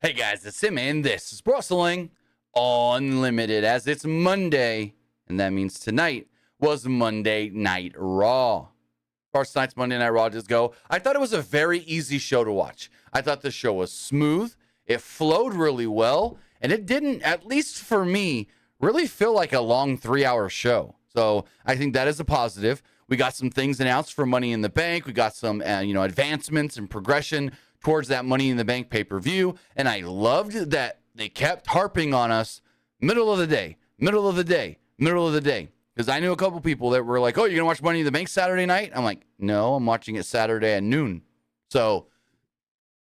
Hey guys, it's Sim, and this is Wrestling Unlimited, as it's Monday, and that means tonight was Monday Night Raw. First night's Monday Night Raw just go. I thought it was a very easy show to watch. I thought the show was smooth, it flowed really well, and it didn't, at least for me, really feel like a long 3-hour show. So I think that is a positive. We got some things announced for Money in the Bank. We got some, advancements and progression towards that Money in the Bank pay-per-view. And I loved that they kept harping on us middle of the day. Because I knew a couple people that were like, oh, you're going to watch Money in the Bank Saturday night? I'm like, no, I'm watching it Saturday at noon. So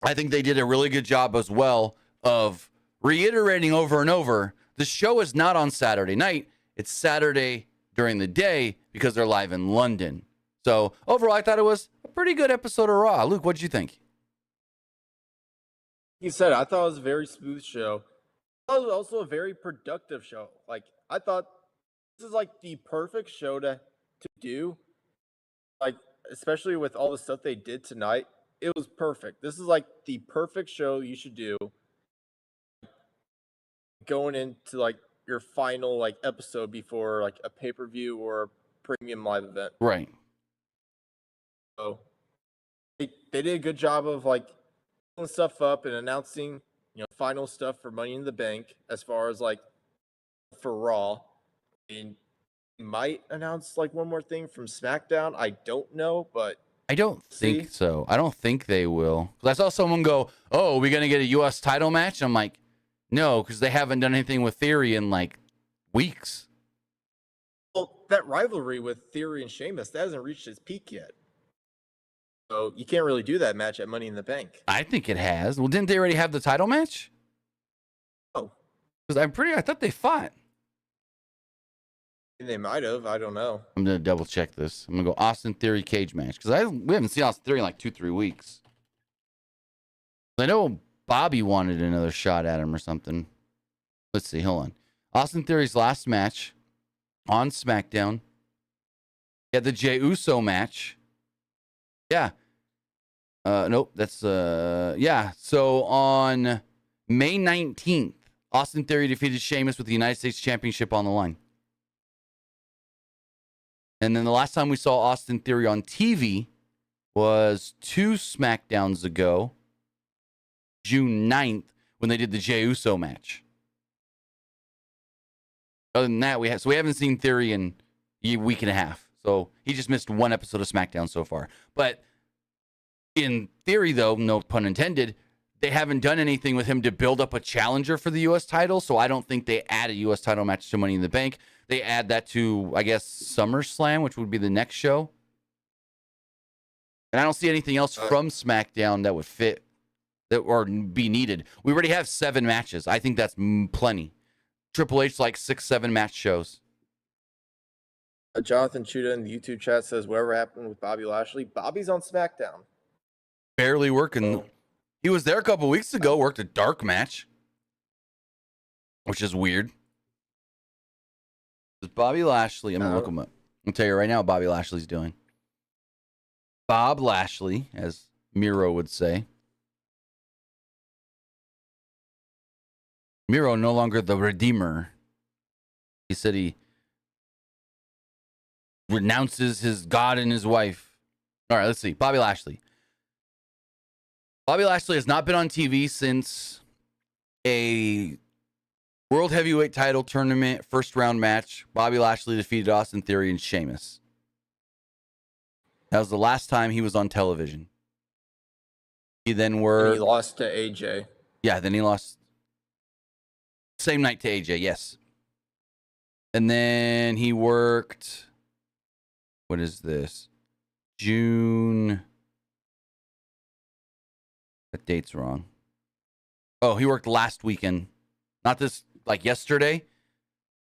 I think they did a really good job as well of reiterating over and over, the show is not on Saturday night. It's Saturday during the day because they're live in London. So overall, I thought it was a pretty good episode of Raw. Luke, what did you think? You said, I thought it was a very smooth show. I thought it was also a very productive show. Like, I thought this is like the perfect show to do. Like, especially with all the stuff they did tonight, it was perfect. This is like the perfect show you should do going into like your final like episode before like a pay-per-view or a premium live event. Right. So they did a good job of like pulling stuff up and announcing, final stuff for Money in the Bank as far as like for Raw. And might announce like one more thing from SmackDown. I don't know, but I don't think so. I don't think they will. Because I saw someone go, oh, are we going to get a U.S. title match? I'm like, no, because they haven't done anything with Theory in like weeks. Well, that rivalry with Theory and Sheamus, that hasn't reached its peak yet. So you can't really do that match at Money in the Bank. I think it has. Well, didn't they already have the title match? Oh. Because I thought they fought. They might have. I don't know. I'm going to double check this. I'm going to go Austin Theory cage match. Because we haven't seen Austin Theory in like 2-3 weeks. I know Bobby wanted another shot at him or something. Let's see. Hold on. Austin Theory's last match on SmackDown. He had the Jey Uso match. Yeah. Nope. That's, yeah. So on May 19th, Austin Theory defeated Sheamus with the United States Championship on the line. And then the last time we saw Austin Theory on TV was 2 SmackDowns ago, June 9th, when they did the Jey Uso match. Other than that, we haven't seen Theory in a week and a half. So he just missed one episode of SmackDown so far. But in theory, though, no pun intended, they haven't done anything with him to build up a challenger for the U.S. title. So I don't think they add a U.S. title match to Money in the Bank. They add that to, I guess, SummerSlam, which would be the next show. And I don't see anything else from SmackDown that would fit or be needed. We already have 7 matches. I think that's plenty. Triple H like 6-7 match shows. Jonathan Chuda in the YouTube chat says, whatever happened with Bobby Lashley, Bobby's on SmackDown. Barely working. Oh. He was there a couple weeks ago, worked a dark match, which is weird. Bobby Lashley. I'm going to look him up. I'll tell you right now what Bobby Lashley's doing. Bob Lashley, as Miro would say. Miro no longer the Redeemer. He said he renounces his God and his wife. All right, let's see. Bobby Lashley. Bobby Lashley has not been on TV since a World Heavyweight title tournament first round match. Bobby Lashley defeated Austin Theory and Sheamus. That was the last time he was on television. He lost to AJ. Yeah, then he lost same night to AJ, yes. And then he worked, what is this? June. That date's wrong. Oh, he worked last weekend. Not this, like yesterday,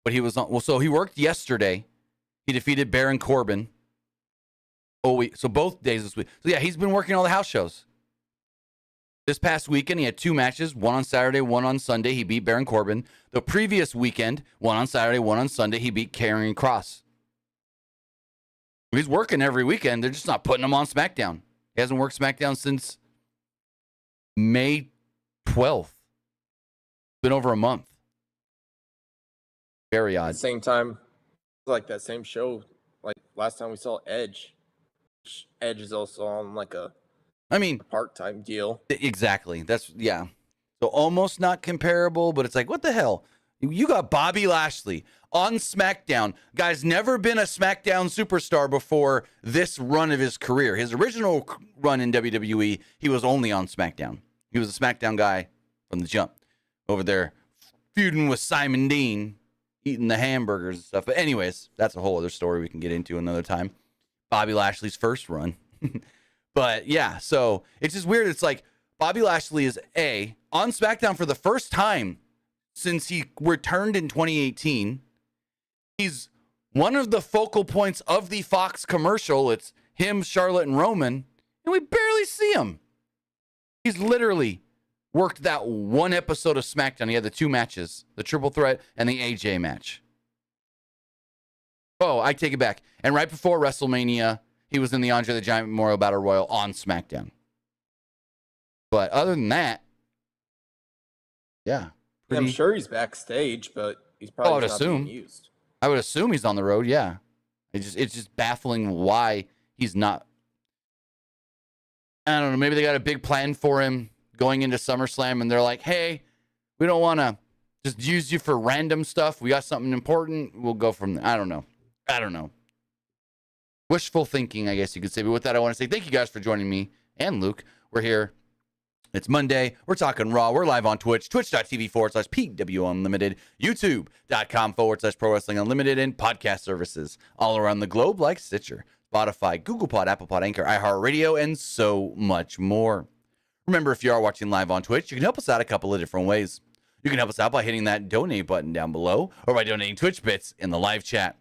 but he was on. Well, so he worked yesterday. He defeated Baron Corbin. Oh, wait. So both days this week. So yeah, he's been working all the house shows. This past weekend, he had 2 matches, one on Saturday, one on Sunday. He beat Baron Corbin. The previous weekend, one on Saturday, one on Sunday, he beat Karrion Kross. He's working every weekend. They're just not putting him on SmackDown. He hasn't worked SmackDown since May 12th. Been over a month. Very At odd. the same time, like that same show, like last time we saw Edge. Edge is also on like a part-time deal. Exactly. So almost not comparable, but it's like, what the hell? You got Bobby Lashley on SmackDown. Guy's never been a SmackDown superstar before this run of his career. His original run in WWE, he was only on SmackDown. He was a SmackDown guy from the jump. Over there feuding with Simon Dean, eating the hamburgers and stuff. But anyways, that's a whole other story we can get into another time. Bobby Lashley's first run. But yeah, so it's just weird. It's like Bobby Lashley is on SmackDown for the first time since he returned in 2018. He's one of the focal points of the Fox commercial. It's him, Charlotte, and Roman, and we barely see him. He's literally worked that one episode of SmackDown. He had the 2 matches, the triple threat and the AJ match. Oh, I take it back. And right before WrestleMania, he was in the Andre the Giant Memorial Battle Royal on SmackDown. But other than that, yeah. I'm sure he's backstage, but he's probably not being used. I would assume he's on the road, yeah. It's just baffling why he's not. I don't know, maybe they got a big plan for him going into SummerSlam, and they're like, hey, we don't want to just use you for random stuff. We got something important. We'll go from there. I don't know. Wishful thinking, I guess you could say. But with that, I want to say thank you guys for joining me and Luke. We're here. It's Monday. We're talking Raw. We're live on Twitch, twitch.tv/PWU Unlimited, youtube.com/Pro Wrestling Unlimited, and podcast services all around the globe like Stitcher, Spotify, Google Pod, Apple Pod, Anchor, iHeartRadio, and so much more. Remember, if you are watching live on Twitch, you can help us out a couple of different ways. You can help us out by hitting that donate button down below or by donating Twitch bits in the live chat.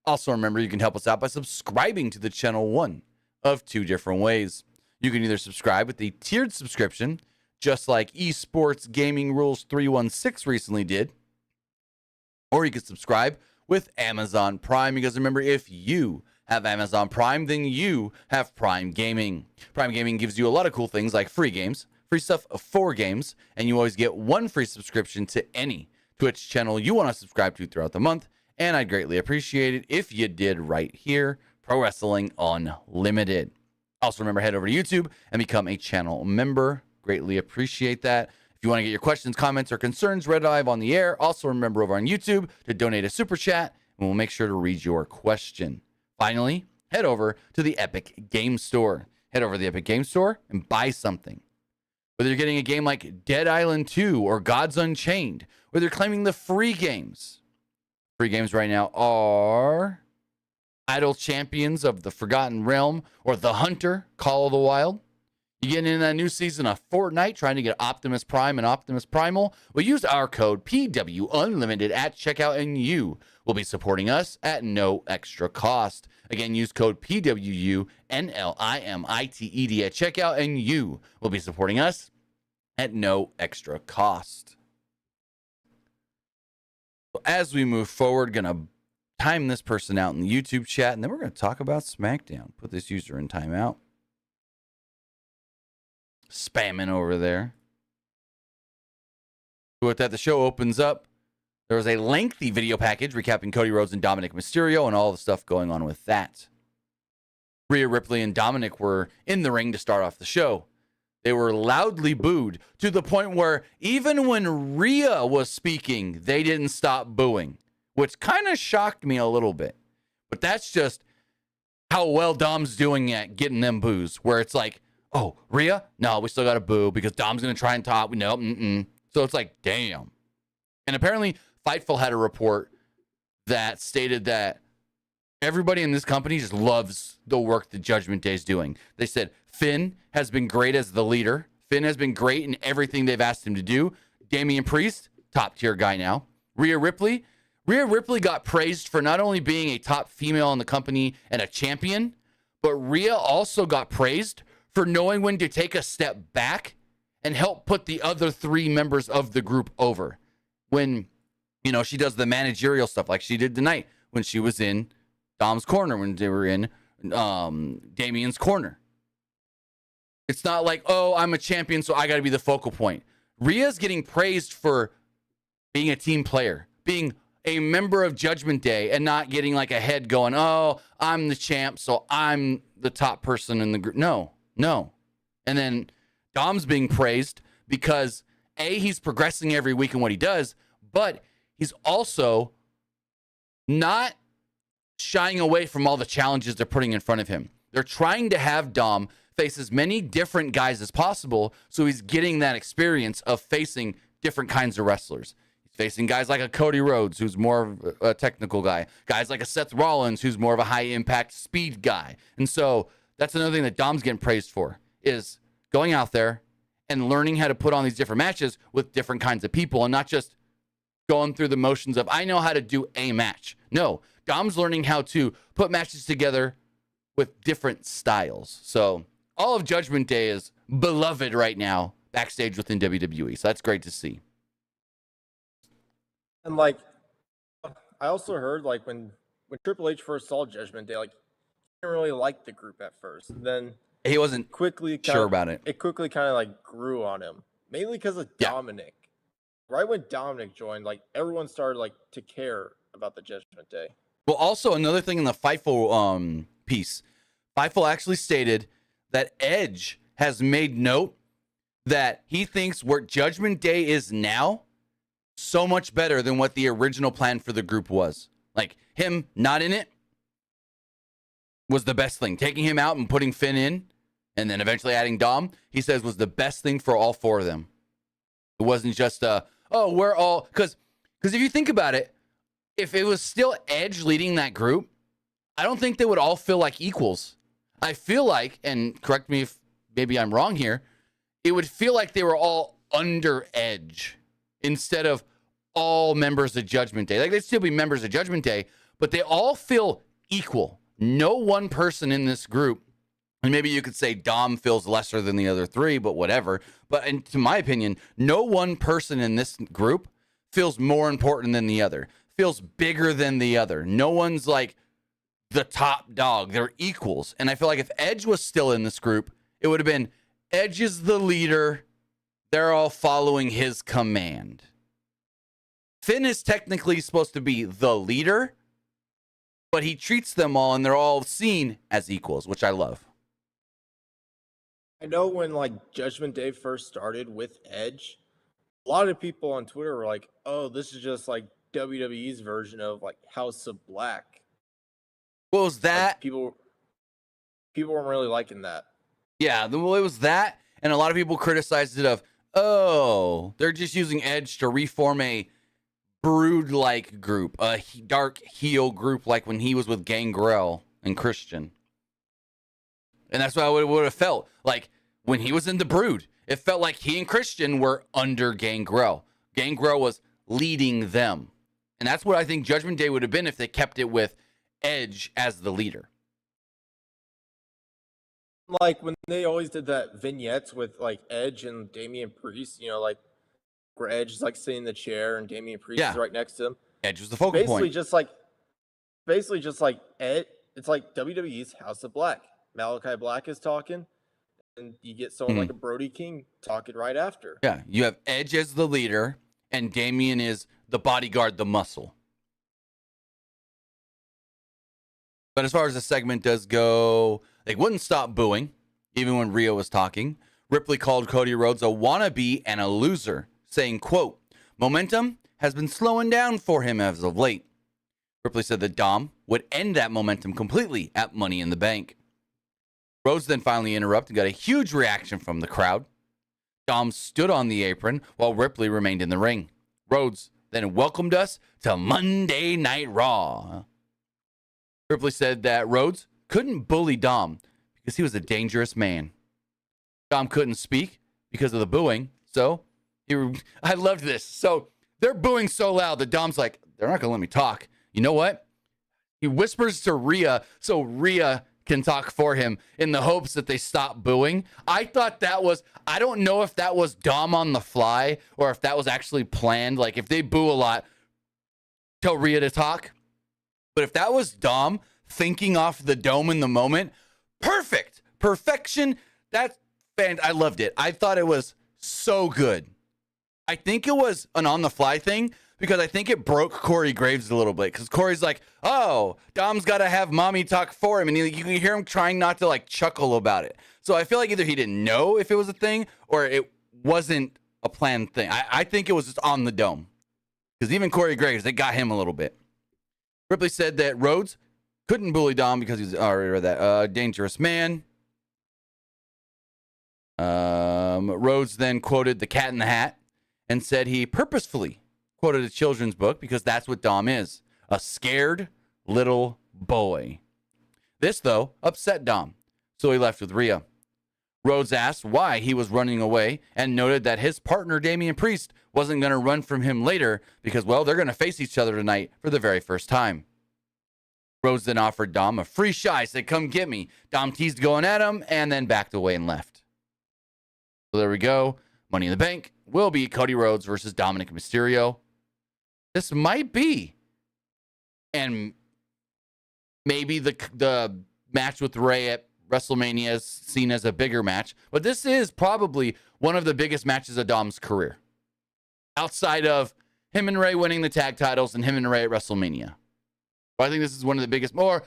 Also, remember, you can help us out by subscribing to the channel one of 2 different ways. You can either subscribe with a tiered subscription, just like Esports Gaming Rules 316 recently did, or you can subscribe with Amazon Prime, because remember, if you have Amazon Prime, then you have Prime Gaming. Prime Gaming gives you a lot of cool things like free games, free stuff for games, and you always get 1 free subscription to any Twitch channel you want to subscribe to throughout the month. And I'd greatly appreciate it if you did right here, Pro Wrestling Unlimited. Also, remember, head over to YouTube and become a channel member. Greatly appreciate that. If you want to get your questions, comments, or concerns read live on the air, also remember over on YouTube to donate a super chat, and we'll make sure to read your question. Finally, head over to the Epic Game Store. Head over to the Epic Game Store and buy something. Whether you're getting a game like Dead Island 2 or Gods Unchained, whether you're claiming the free games. Free games right now are Idol Champions of the Forgotten Realm or The Hunter, Call of the Wild. You getting in that new season of Fortnite, trying to get Optimus Prime and Optimus Primal? Well, use our code PW Unlimited at checkout, and you will be supporting us at no extra cost. Again, use code PWU NLIMITED at checkout, and you will be supporting us at no extra cost. So as we move forward, gonna time this person out in the YouTube chat, and then we're gonna talk about SmackDown. Put this user in timeout. Spamming over there. So with that, the show opens up. There was a lengthy video package recapping Cody Rhodes and Dominic Mysterio and all the stuff going on with that. Rhea Ripley and Dominic were in the ring to start off the show. They were loudly booed to the point where even when Rhea was speaking, they didn't stop booing, which kind of shocked me a little bit. But that's just how well Dom's doing at getting them boos, where it's like, oh, Rhea? No, we still got to boo because Dom's going to try and talk. No, So it's like, damn. And apparently, Fightful had a report that stated that everybody in this company just loves the work that Judgment Day is doing. They said Finn has been great as the leader. Finn has been great in everything they've asked him to do. Damian Priest, top tier guy now. Rhea Ripley got praised for not only being a top female in the company and a champion, but Rhea also got praised for knowing when to take a step back and help put the other 3 members of the group over. When, she does the managerial stuff like she did tonight when she was in Dom's corner, when they were in Damian's corner. It's not like, oh, I'm a champion, so I got to be the focal point. Rhea's getting praised for being a team player, being a member of Judgment Day and not getting like a head going, oh, I'm the champ, so I'm the top person in the group. No. And then Dom's being praised because A, he's progressing every week in what he does, but he's also not shying away from all the challenges they're putting in front of him. They're trying to have Dom face as many different guys as possible, so he's getting that experience of facing different kinds of wrestlers. He's facing guys like a Cody Rhodes, who's more of a technical guy, guys like a Seth Rollins, who's more of a high-impact speed guy. And so that's another thing that Dom's getting praised for, is going out there and learning how to put on these different matches with different kinds of people and not just going through the motions of, I know how to do a match. No, Dom's learning how to put matches together with different styles. So all of Judgment Day is beloved right now backstage within WWE. So that's great to see. And like, I also heard like when Triple H first saw Judgment Day, like he didn't really like the group at first. Then he wasn't sure about it. It quickly kind of like grew on him, mainly because of Dominic. Right when Dominic joined, like everyone started like to care about the Judgment Day. Well, also another thing in the Fightful piece, Fightful actually stated that Edge has made note that he thinks where Judgment Day is now so much better than what the original plan for the group was. Like him not in it was the best thing. Taking him out and putting Finn in and then eventually adding Dom, he says was the best thing for all four of them. It wasn't just we're all, because if you think about it, if it was still Edge leading that group, I don't think they would all feel like equals. I feel like, and correct me if maybe I'm wrong here, it would feel like they were all under Edge instead of all members of Judgment Day. Like they'd still be members of Judgment Day, but they all feel equal. No one person in this group, and maybe you could say Dom feels lesser than the other three, but whatever. But to my opinion, no one person in this group feels more important than the other, feels bigger than the other. No one's like the top dog. They're equals. And I feel like if Edge was still in this group, it would have been Edge is the leader. They're all following his command. Finn is technically supposed to be the leader, but he treats them all and they're all seen as equals, which I love. I know when like Judgment Day first started with Edge, a lot of people on Twitter were like, "Oh, this is just like WWE's version of like House of Black." What was that? Like, people weren't really liking that. Yeah, well, it was that, and a lot of people criticized it of, oh, they're just using Edge to reform a Brood-like group, a dark heel group like when he was with Gangrel and Christian. And that's what I would have felt. Like, when he was in the Brood, it felt like he and Christian were under Gangrel. Gangrel was leading them. And that's what I think Judgment Day would have been if they kept it with Edge as the leader. Like, when they always did that vignettes with, like, Edge and Damian Priest, you know, like, where Edge is, like, sitting in the chair and Damian Priest is right next to him. Edge was the focal point. Basically just like Ed, it's like WWE's House of Black. Malachi Black is talking, and you get someone like a Brody King talking right after. Yeah, you have Edge as the leader, and Damian is the bodyguard, the muscle. But as far as the segment does go, they wouldn't stop booing, even when Rhea was talking. Ripley called Cody Rhodes a wannabe and a loser, saying, quote, momentum has been slowing down for him as of late. Ripley said that Dom would end that momentum completely at Money in the Bank. Rhodes then finally interrupted and got a huge reaction from the crowd. Dom stood on the apron while Ripley remained in the ring. Rhodes then welcomed us to Monday Night Raw. Ripley said that Rhodes couldn't bully Dom because he was a dangerous man. Dom couldn't speak because of the booing, so I loved this. So they're booing so loud that Dom's like, they're not going to let me talk. You know what? He whispers to Rhea so Rhea can talk for him in the hopes that they stop booing. I thought that was, I don't know if that was Dom on the fly or if that was actually planned. Like if they boo a lot, tell Rhea to talk. But if that was Dom thinking off the dome in the moment, perfect. Perfection. I loved it. I thought it was so good. I think it was an on the fly thing because I think it broke Corey Graves a little bit. Because Corey's like, oh, Dom's got to have mommy talk for him. And you can hear him trying not to like chuckle about it. So I feel like either he didn't know if it was a thing or it wasn't a planned thing. I think it was just on the dome. Because even Corey Graves, they got him a little bit. Ripley said that Rhodes couldn't bully Dom because he's already read that. Dangerous man. Rhodes then quoted The Cat in the Hat and said he purposefully quoted a children's book because that's what Dom is, a scared little boy. This, though, upset Dom, so he left with Rhea. Rhodes asked why he was running away and noted that his partner, Damian Priest, wasn't going to run from him later because, well, they're going to face each other tonight for the very first time. Rhodes then offered Dom a free shot. He said, come get me. Dom teased going at him and then backed away and left. So there we go. Money in the Bank will be Cody Rhodes versus Dominic Mysterio. This might be, and maybe the match with Ray at WrestleMania is seen as a bigger match, but this is probably one of the biggest matches of Dom's career. Outside of him and Ray winning the tag titles and him and Ray at WrestleMania. But I think this is one of the biggest more.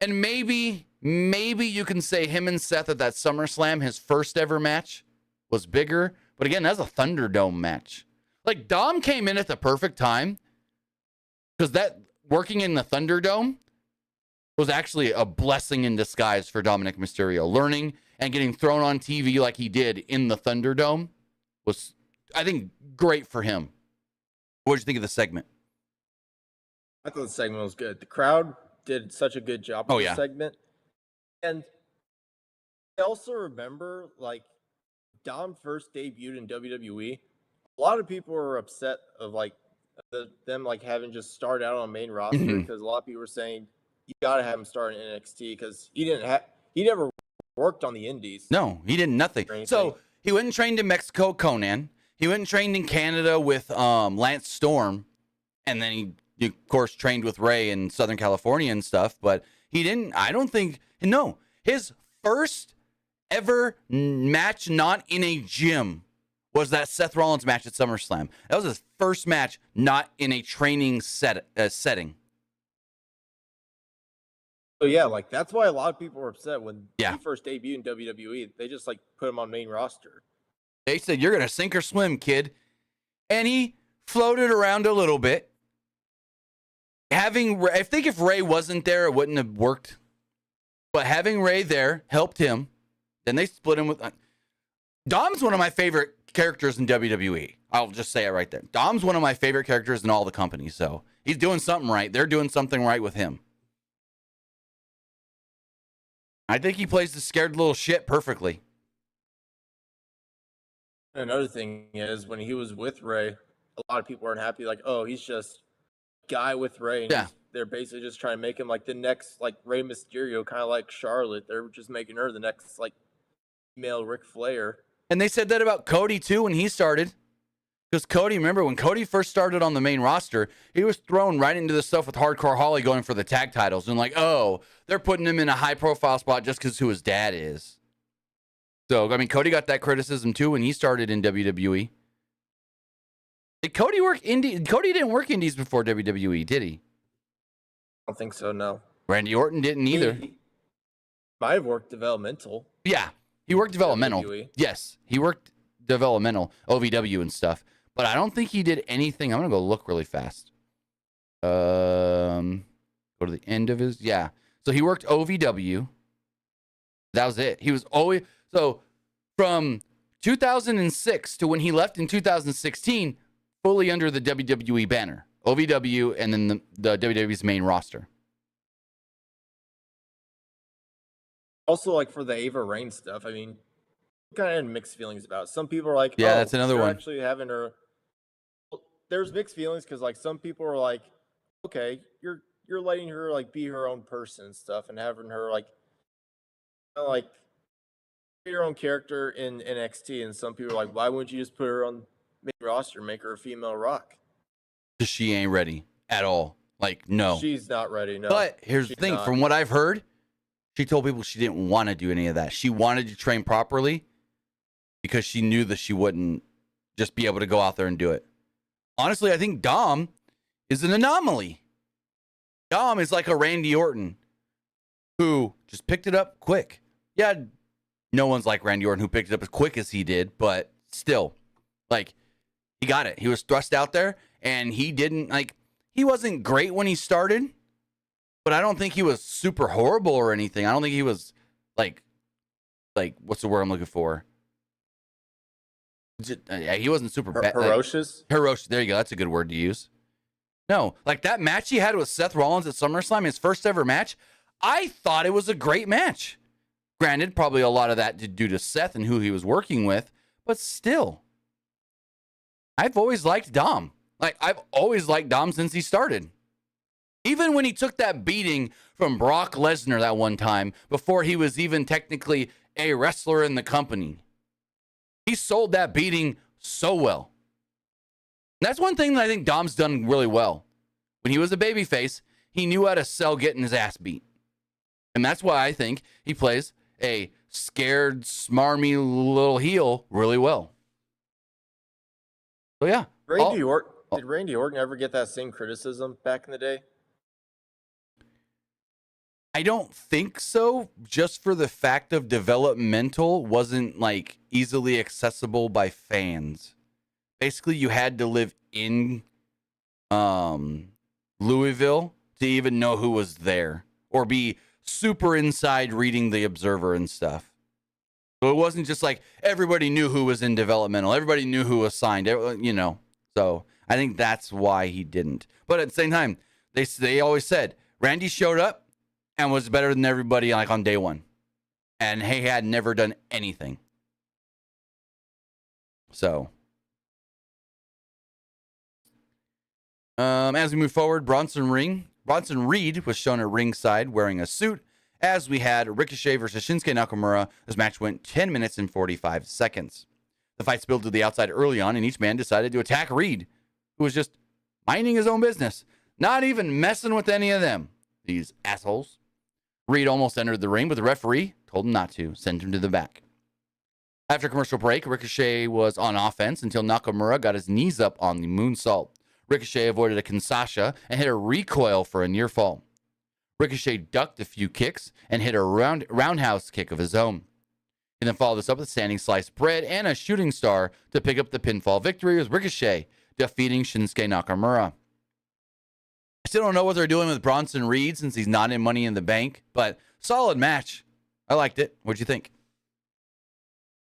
And maybe you can say him and Seth at that SummerSlam, his first ever match, was bigger. But again, that's a Thunderdome match. Like, Dom came in at the perfect time because that working in the Thunderdome was actually a blessing in disguise for Dominic Mysterio. Learning and getting thrown on TV like he did in the Thunderdome was, I think, great for him. What did you think of the segment? I thought the segment was good. The crowd did such a good job with the segment. And I also remember, like, Dom first debuted in WWE. A lot of people were upset of, like, them, like, having just started out on the main roster because a lot of people were saying, you got to have him start in NXT because he never worked on the indies. No, he did nothing. So he went and trained in Mexico, Conan. He went and trained in Canada with Lance Storm. And then he, of course, trained with Ray in Southern California and stuff. But he didn't, I don't think, no. His first ever match not in a gym was that Seth Rollins match at SummerSlam. That was his first match not in a training setting. So yeah, like that's why a lot of people were upset when he first debuted in WWE. They just like put him on main roster. They said, you're going to sink or swim, kid. And he floated around a little bit. I think if Ray wasn't there, it wouldn't have worked. But having Ray there helped him. Then they split him with... Dom's one of my favorite characters in WWE. I'll just say it right there. Dom's one of my favorite characters in all the companies. So he's doing something right. They're doing something right with him. I think he plays the scared little shit perfectly. Another thing is, when he was with Ray, a lot of people weren't happy. Like, oh, he's just a guy with Ray. And they're basically just trying to make him like the next, like, Rey Mysterio, kind of like Charlotte. They're just making her the next, like, female Ric Flair. And they said that about Cody, too, when he started. Because Cody, remember, when Cody first started on the main roster, he was thrown right into the stuff with Hardcore Holly going for the tag titles. And like, oh, they're putting him in a high-profile spot just because who his dad is. So, I mean, Cody got that criticism, too, when he started in WWE. Did Cody work indie? Cody didn't work indies before WWE, did he? I don't think so, no. Randy Orton didn't either. He might have worked developmental. Yeah, he worked developmental. WWE. Yes, he worked developmental, OVW and stuff. But I don't think he did anything. I'm going to go look really fast. Go to the end of his... Yeah. So he worked OVW. That was it. He was always... So from 2006 to when he left in 2016, fully under the WWE banner. OVW and then the WWE's main roster. Also, like, for the Ava Raine stuff, I mean, kind of had mixed feelings about it. Some people are like, yeah, that's another one. Actually having her... There's mixed feelings because, like, some people are like, okay, you're letting her, like, be her own person and stuff and having her, like, kind of like be her own character in NXT. And some people are like, why wouldn't you just put her on main roster, make her a female Rock? Because she ain't ready at all. Like, no. She's not ready, no. But here's the thing. From what I've heard, she told people she didn't want to do any of that. She wanted to train properly because she knew that she wouldn't just be able to go out there and do it. honestly, I think Dom is an anomaly. Dom is like a Randy Orton who just picked it up quick. Yeah, no one's like Randy Orton who picked it up as quick as he did, but still, like, he got it. He was thrust out there, and he wasn't great when he started, but I don't think he was super horrible or anything. I don't think he was like what's the word I'm looking for? He wasn't super bad. Ferocious? Ferocious. There you go. That's a good word to use. No, like that match he had with Seth Rollins at SummerSlam, his first ever match, I thought it was a great match. Granted, probably a lot of that due to Seth and who he was working with, but still. I've always liked Dom. Like, I've always liked Dom since he started. Even when he took that beating from Brock Lesnar that one time, before he was even technically a wrestler in the company. He sold that beating so well. And that's one thing that I think Dom's done really well. When he was a babyface, he knew how to sell getting his ass beat. And that's why I think he plays a scared, smarmy little heel really well. So, yeah. Did Randy Orton ever get that same criticism back in the day? I don't think so, just for the fact of developmental wasn't like easily accessible by fans. Basically, you had to live in Louisville to even know who was there or be super inside reading the Observer and stuff. So it wasn't just like everybody knew who was in developmental. Everybody knew who was signed, you know. So I think that's why he didn't. But at the same time, they always said Randy showed up and was better than everybody like on day one. And he had never done anything. So as we move forward, Bronson Reed was shown at ringside wearing a suit as we had Ricochet versus Shinsuke Nakamura. This match went 10 minutes and 45 seconds. The fight spilled to the outside early on, and each man decided to attack Reed, who was just minding his own business, not even messing with any of them. These assholes. Reed almost entered the ring, but the referee told him not to, sent him to the back. After commercial break, Ricochet was on offense until Nakamura got his knees up on the moonsault. Ricochet avoided a Kinshasa and hit a recoil for a near fall. Ricochet ducked a few kicks and hit a roundhouse kick of his own. He then followed this up with standing sliced bread and a shooting star to pick up the pinfall victory, with Ricochet defeating Shinsuke Nakamura. I still don't know what they're doing with Bronson Reed since he's not in Money in the Bank, but solid match. I liked it. What'd you think?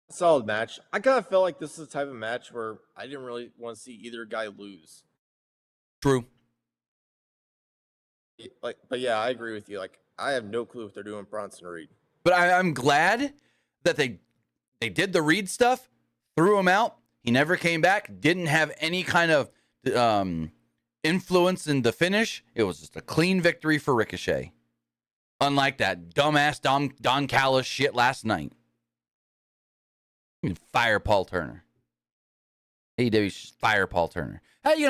Solid match. I kind of felt like this is the type of match where I didn't really want to see either guy lose. True. But yeah, I agree with you. Like, I have no clue what they're doing with Bronson Reed. But I'm glad that they did the Reed stuff, threw him out. He never came back. Didn't have any kind of influence in the finish. It was just a clean victory for Ricochet. Unlike that dumbass Don Callis shit last night. You can fire Paul Turner. AEW should fire Paul Turner. How you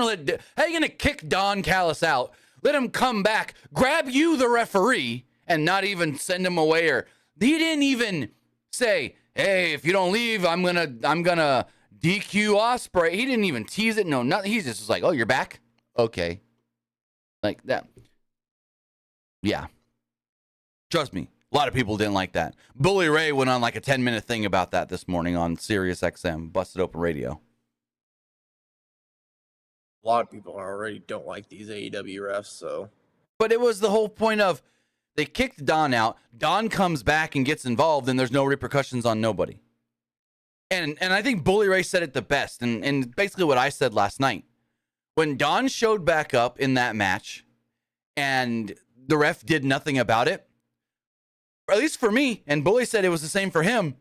gonna kick Don Callis out? Let him come back, grab you, the referee, and not even send him away. Or he didn't even say, "Hey, if you don't leave, I'm gonna DQ Ospreay." He didn't even tease it. No, nothing. He's just like, "Oh, you're back? Okay." Like that. Yeah. Trust me, a lot of people didn't like that. Bully Ray went on like a 10-minute thing about that this morning on Sirius XM, Busted Open Radio. A lot of people already don't like these AEW refs, so. But it was the whole point of they kicked Don out. Don comes back and gets involved, and there's no repercussions on nobody. And I think Bully Ray said it the best, and basically what I said last night. When Don showed back up in that match, and the ref did nothing about it, or at least for me, and Bully said it was the same for him,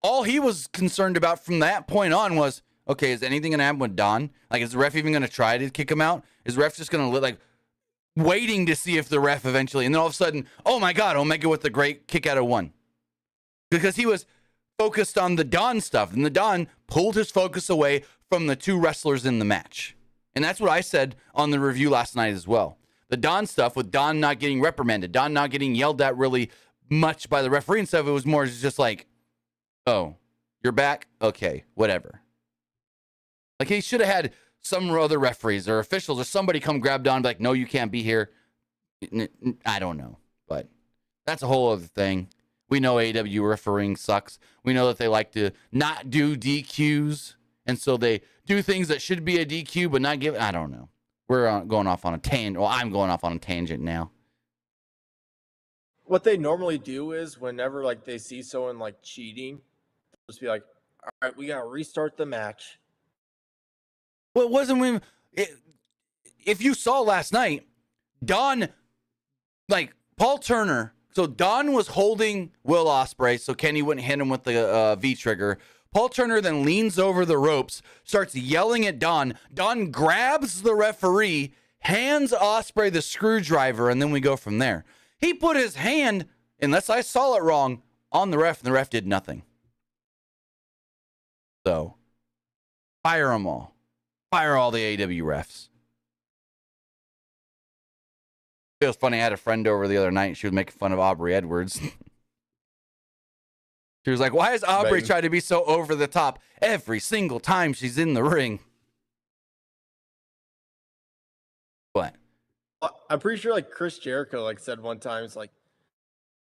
all he was concerned about from that point on was, okay, is anything going to happen with Don? Like, is the ref even going to try to kick him out? Is the ref just going to, waiting to see if the ref eventually, and then all of a sudden, oh my God, Omega with the great kick out of one. Because he was focused on the Don stuff, and the Don pulled his focus away from the two wrestlers in the match. And that's what I said on the review last night as well. The Don stuff, with Don not getting reprimanded, Don not getting yelled at really much by the referee and stuff, it was more just like, oh, you're back? Okay, whatever. Like, he should have had some other referees or officials or somebody come grab Don and be like, no, you can't be here. I don't know, but that's a whole other thing. We know AEW refereeing sucks. We know that they like to not do DQs, and so they do things that should be a DQ but not give. I don't know. We're going off on a tangent. Well, I'm going off on a tangent now. What they normally do is whenever like they see someone like cheating, they'll just be like, all right, we got to restart the match. Well, it wasn't when. If you saw last night, Don, like Paul Turner. So Don was holding Will Ospreay so Kenny wouldn't hit him with the V-trigger. Paul Turner then leans over the ropes, starts yelling at Don. Don grabs the referee, hands Ospreay the screwdriver, and then we go from there. He put his hand, unless I saw it wrong, on the ref, and the ref did nothing. So, fire them all. Fire all the AEW refs. It was funny. I had a friend over the other night, and she was making fun of Aubrey Edwards. She was like, why is Aubrey trying to be so over the top every single time she's in the ring? What? I'm pretty sure like Chris Jericho like said one time, it's like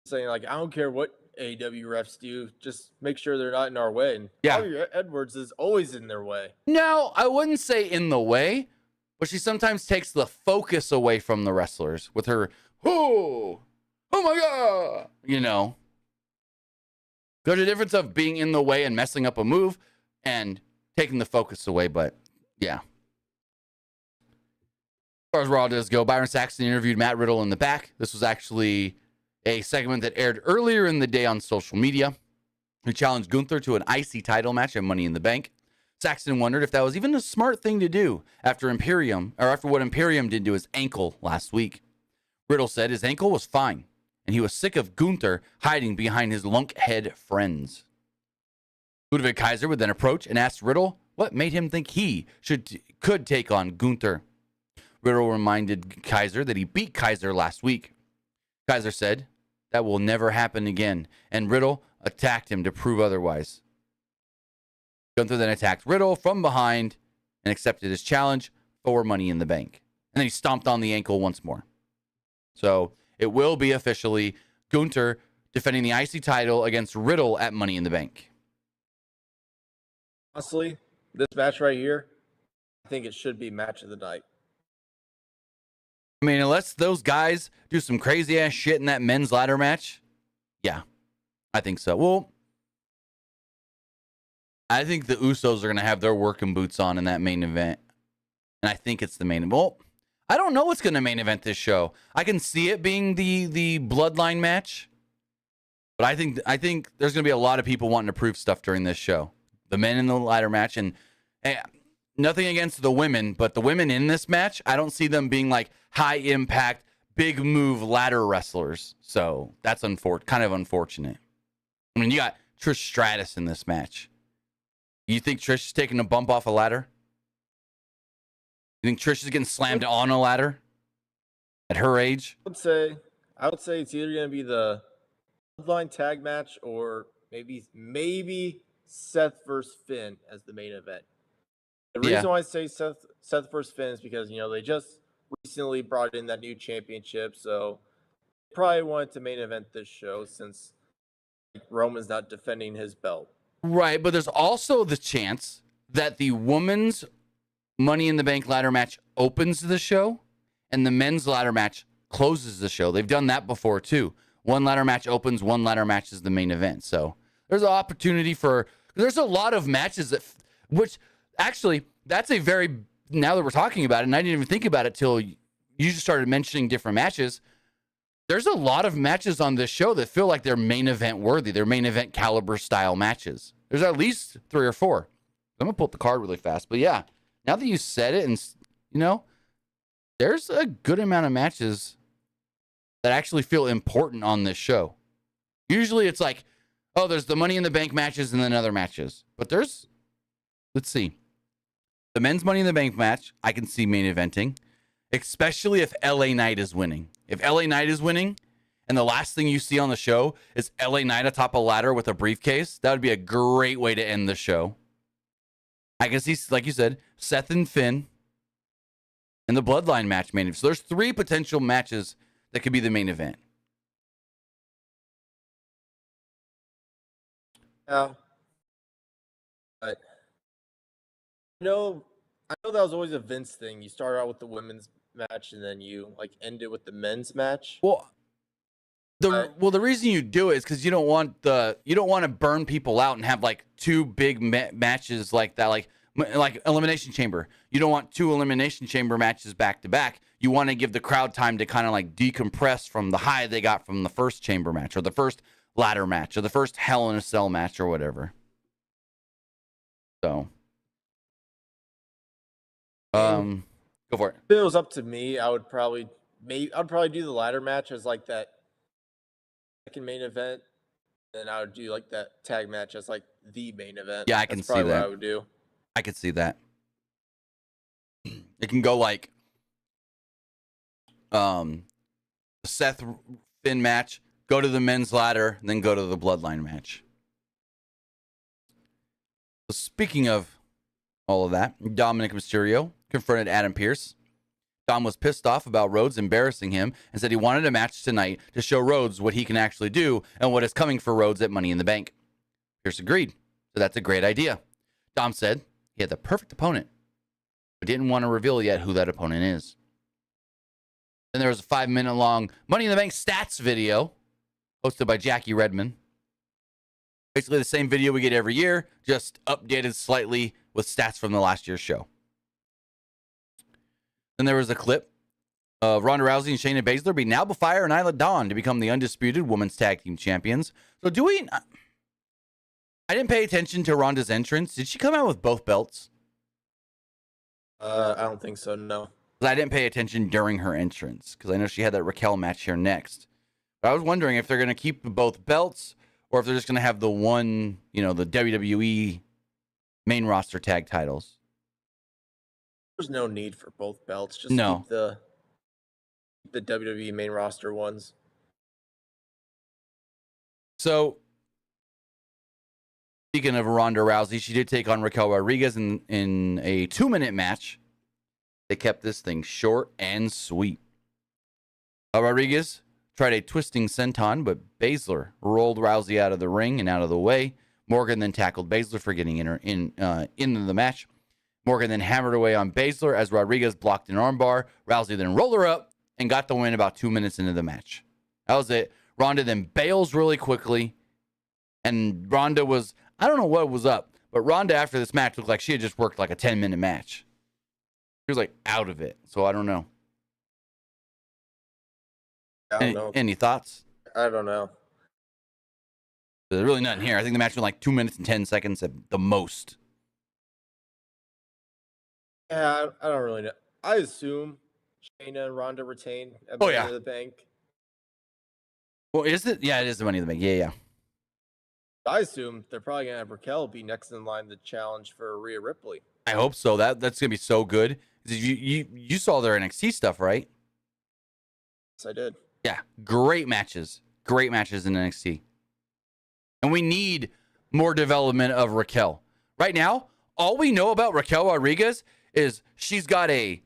saying like, I don't care what AEW refs do, just make sure they're not in our way. And yeah, Aubrey Edwards is always in their way. No, I wouldn't say in the way, but she sometimes takes the focus away from the wrestlers with her, oh my God, you know. There's a difference of being in the way and messing up a move and taking the focus away, but yeah. As far as Raw does go, Byron Saxton interviewed Matt Riddle in the back. This was actually a segment that aired earlier in the day on social media. He challenged Gunther to an IC title match at Money in the Bank. Saxton wondered if that was even a smart thing to do after what Imperium did to his ankle last week. Riddle said his ankle was fine, and he was sick of Gunther hiding behind his lunkhead friends. Ludwig Kaiser would then approach and ask Riddle what made him think he could take on Gunther. Riddle reminded Kaiser that he beat Kaiser last week. Kaiser said that will never happen again, and Riddle attacked him to prove otherwise. Gunther then attacked Riddle from behind and accepted his challenge for Money in the Bank. And then he stomped on the ankle once more. So it will be officially Gunther defending the IC title against Riddle at Money in the Bank. Honestly, this match right here, I think it should be match of the night. I mean, unless those guys do some crazy ass shit in that men's ladder match, yeah, I think so. Well, I think the Usos are going to have their working boots on in that main event. And I think it's the main event. Well, I don't know what's going to main event this show. I can see it being the Bloodline match. But I think there's going to be a lot of people wanting to prove stuff during this show. The men in the ladder match. And nothing against the women, but the women in this match, I don't see them being like high impact, big move ladder wrestlers. So that's kind of unfortunate. I mean, you got Trish Stratus in this match. You think Trish is taking a bump off a ladder? You think Trish is getting slammed on a ladder at her age? I would say it's either going to be the Bloodline tag match or maybe Seth versus Finn as the main event. The reason why I say Seth versus Finn is because, they just recently brought in that new championship, so they probably wanted to main event this show since Roman's not defending his belt. Right, but there's also the chance that the women's Money in the Bank ladder match opens the show and the men's ladder match closes the show. They've done that before, too. One ladder match opens, one ladder match is the main event. So there's an opportunity there's a lot of matches which actually, that's now that we're talking about it, and I didn't even think about it till you just started mentioning different matches. There's a lot of matches on this show that feel like they're main event worthy. They're main event caliber style matches. There's at least 3 or 4. I'm going to pull up the card really fast. But yeah, now that you said it, and there's a good amount of matches that actually feel important on this show. Usually it's like, oh, there's the Money in the Bank matches and then other matches. But let's see. The men's Money in the Bank match, I can see main eventing, especially if LA Knight is winning. If LA Knight is winning and the last thing you see on the show is LA Knight atop a ladder with a briefcase, that would be a great way to end the show. I can see, like you said, Seth and Finn in the Bloodline match main event. So there's 3 potential matches that could be the main event. Yeah. But I know that was always a Vince thing. You start out with the women's match and then you like end it with the men's match. Well, the reason you do it is because you don't want to burn people out and have like 2 big matches like that, like Elimination Chamber. You don't want 2 Elimination Chamber matches back to back. You want to give the crowd time to kind of like decompress from the high they got from the first Chamber match or the first ladder match or the first Hell in a Cell match or whatever. So, go for it. If it was up to me, I'd probably do the ladder match as like that second main event. Then I would do like that tag match as like the main event. Yeah, I can That's see probably that. what I would do. I could see that. It can go like Seth Finn match, go to the men's ladder, then go to the Bloodline match. So speaking of all of that, Dominic Mysterio confronted Adam Pearce. Dom was pissed off about Rhodes embarrassing him and said he wanted a match tonight to show Rhodes what he can actually do and what is coming for Rhodes at Money in the Bank. Pearce agreed. So that's a great idea. Dom said he had the perfect opponent, but didn't want to reveal yet who that opponent is. Then there was a 5-minute long Money in the Bank stats video hosted by Jackie Redmond. Basically the same video we get every year, just updated slightly with stats from the last year's show. Then there was a clip of Ronda Rousey and Shayna Baszler beating Alba Fire and Isla Dawn to become the undisputed women's tag team champions. So I didn't pay attention to Ronda's entrance. Did she come out with both belts? I don't think so, no. I didn't pay attention during her entrance because I know she had that Raquel match here next. But I was wondering if they're going to keep both belts or if they're just going to have the one, the WWE main roster tag titles. There's no need for both belts. Just No. keep the WWE main roster ones. So, speaking of Ronda Rousey, she did take on Raquel Rodriguez in a 2-minute match. They kept this thing short and sweet. Rodriguez tried a twisting senton, but Baszler rolled Rousey out of the ring and out of the way. Morgan then tackled Baszler for getting into the match. Morgan then hammered away on Baszler as Rodriguez blocked an armbar. Rousey then rolled her up and got the win about 2 minutes into the match. That was it. Ronda then bails really quickly. And Ronda was, I don't know what was up, but Ronda after this match looked like she had just worked like a 10-minute match. She was like out of it. So I don't know. I don't know. Any thoughts? I don't know. There's really nothing here. I think the match went like 2 minutes and 10 seconds at the most. Yeah, I don't really know. I assume Shayna and Ronda retain at Oh, Money yeah. in the Bank. Well, is it? Yeah, it is the Money in the Bank. Yeah. I assume they're probably gonna have Raquel be next in line to challenge for Rhea Ripley. I hope so. That's gonna be so good. You saw their NXT stuff, right? Yes, I did. Yeah, great matches in NXT, and we need more development of Raquel. Right now, all we know about Raquel Rodriguez is she's got a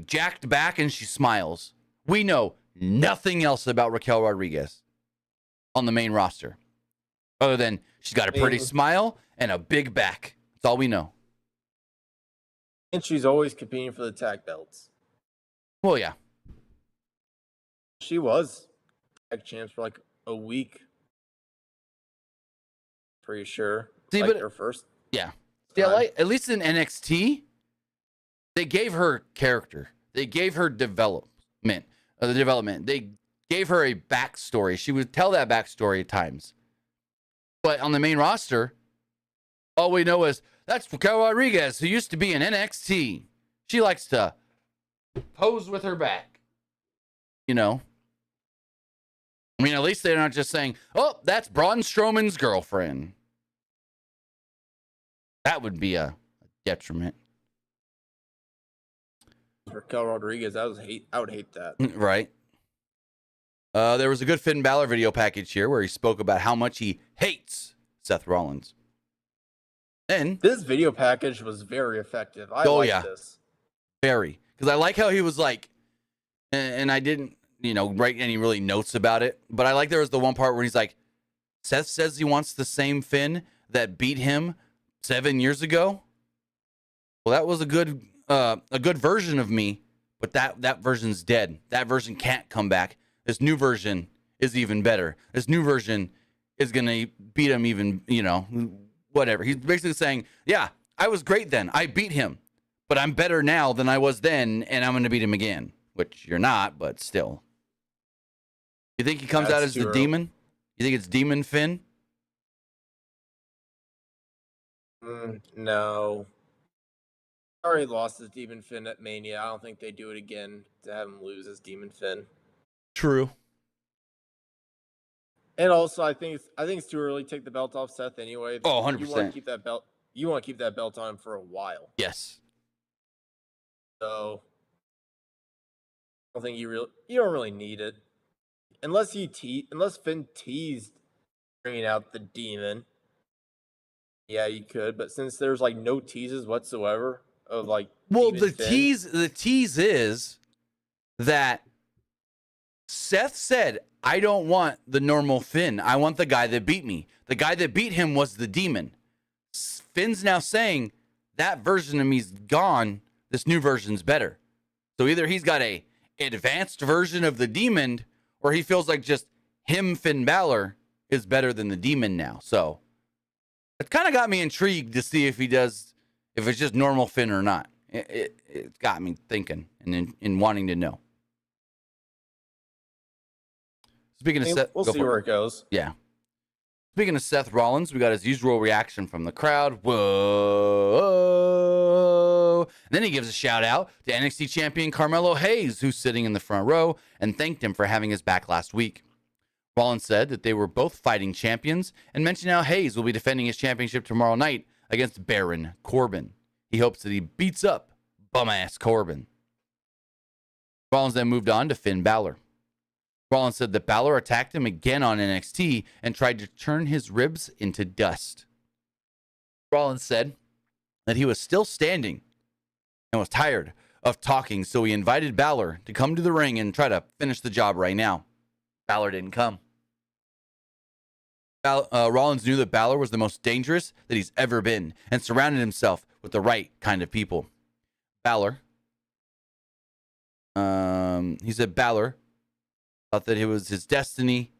jacked back and she smiles. We know nothing else about Raquel Rodriguez on the main roster, other than she's got a pretty smile and a big back. That's all we know. And she's always competing for the tag belts. Well, yeah. She was tag champs for like a week. Pretty sure. See, like but her first. Yeah. Yeah, like, at least in NXT, they gave her character. They gave her development. They gave her a backstory. She would tell that backstory at times. But on the main roster, all we know is that's Raquel Rodriguez, who used to be in NXT. She likes to pose with her back. I mean, at least they're not just saying, oh, that's Braun Strowman's girlfriend. That would be a detriment. Raquel Rodriguez, I would hate that. Right. There was a good Finn Balor video package here where he spoke about how much he hates Seth Rollins. And This video package was very effective. I like this. Very. Because I like how he was like, and I didn't, write any really notes about it, but I like there was the one part where he's like, Seth says he wants the same Finn that beat him 7 years ago. Well, that was a good version of me, but that version's dead. That version can't come back. This new version is even better. This new version is going to beat him even, whatever. He's basically saying, yeah, I was great then. I beat him, but I'm better now than I was then, and I'm going to beat him again, which you're not, but still. You think he comes out as the demon? You think it's Demon Finn? No. Already lost his Demon Finn at Mania. I don't think they do it again to have him lose as Demon Finn. True. And also, I think it's too early to take the belt off Seth anyway. Oh, 100%. You want to keep that belt. You want to keep that belt on him for a while. Yes. So I don't think you don't really need it. Unless Finn teased bringing out the demon. Yeah, you could, but since there's like no teases whatsoever of like the tease is that Seth said, I don't want the normal Finn. I want the guy that beat me. The guy that beat him was the demon. Finn's now saying that version of me's gone. This new version's better. So either he's got a advanced version of the demon, or he feels like just him, Finn Balor, is better than the demon now. So it kind of got me intrigued to see if it's just normal Finn or not. It got me thinking and in wanting to know. Speaking of Seth, we'll see where it goes. Yeah. Speaking of Seth Rollins, we got his usual reaction from the crowd. Whoa. And then he gives a shout out to NXT champion Carmelo Hayes, who's sitting in the front row, and thanked him for having his back last week. Rollins said that they were both fighting champions and mentioned how Hayes will be defending his championship tomorrow night against Baron Corbin. He hopes that he beats up bum-ass Corbin. Rollins then moved on to Finn Balor. Rollins said that Balor attacked him again on NXT and tried to turn his ribs into dust. Rollins said that he was still standing and was tired of talking, so he invited Balor to come to the ring and try to finish the job right now. Balor didn't come. Rollins knew that Balor was the most dangerous that he's ever been and surrounded himself with the right kind of people. Balor, he said Balor thought that it was his destiny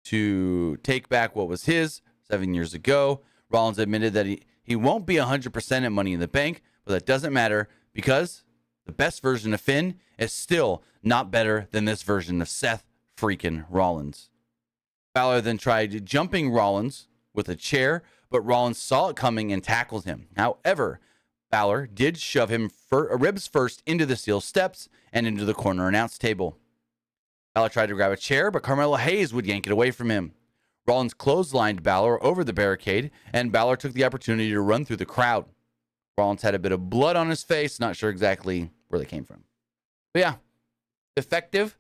to take back what was his 7 years ago. Rollins admitted that he won't be 100% at Money in the Bank, but that doesn't matter because the best version of Finn is still not better than this version of Seth freaking Rollins. Balor then tried jumping Rollins with a chair, but Rollins saw it coming and tackled him. However, Balor did shove him ribs first into the steel steps and into the corner announce table. Balor tried to grab a chair, but Carmelo Hayes would yank it away from him. Rollins clotheslined Balor over the barricade, and Balor took the opportunity to run through the crowd. Rollins had a bit of blood on his face, not sure exactly where they came from. But yeah, effective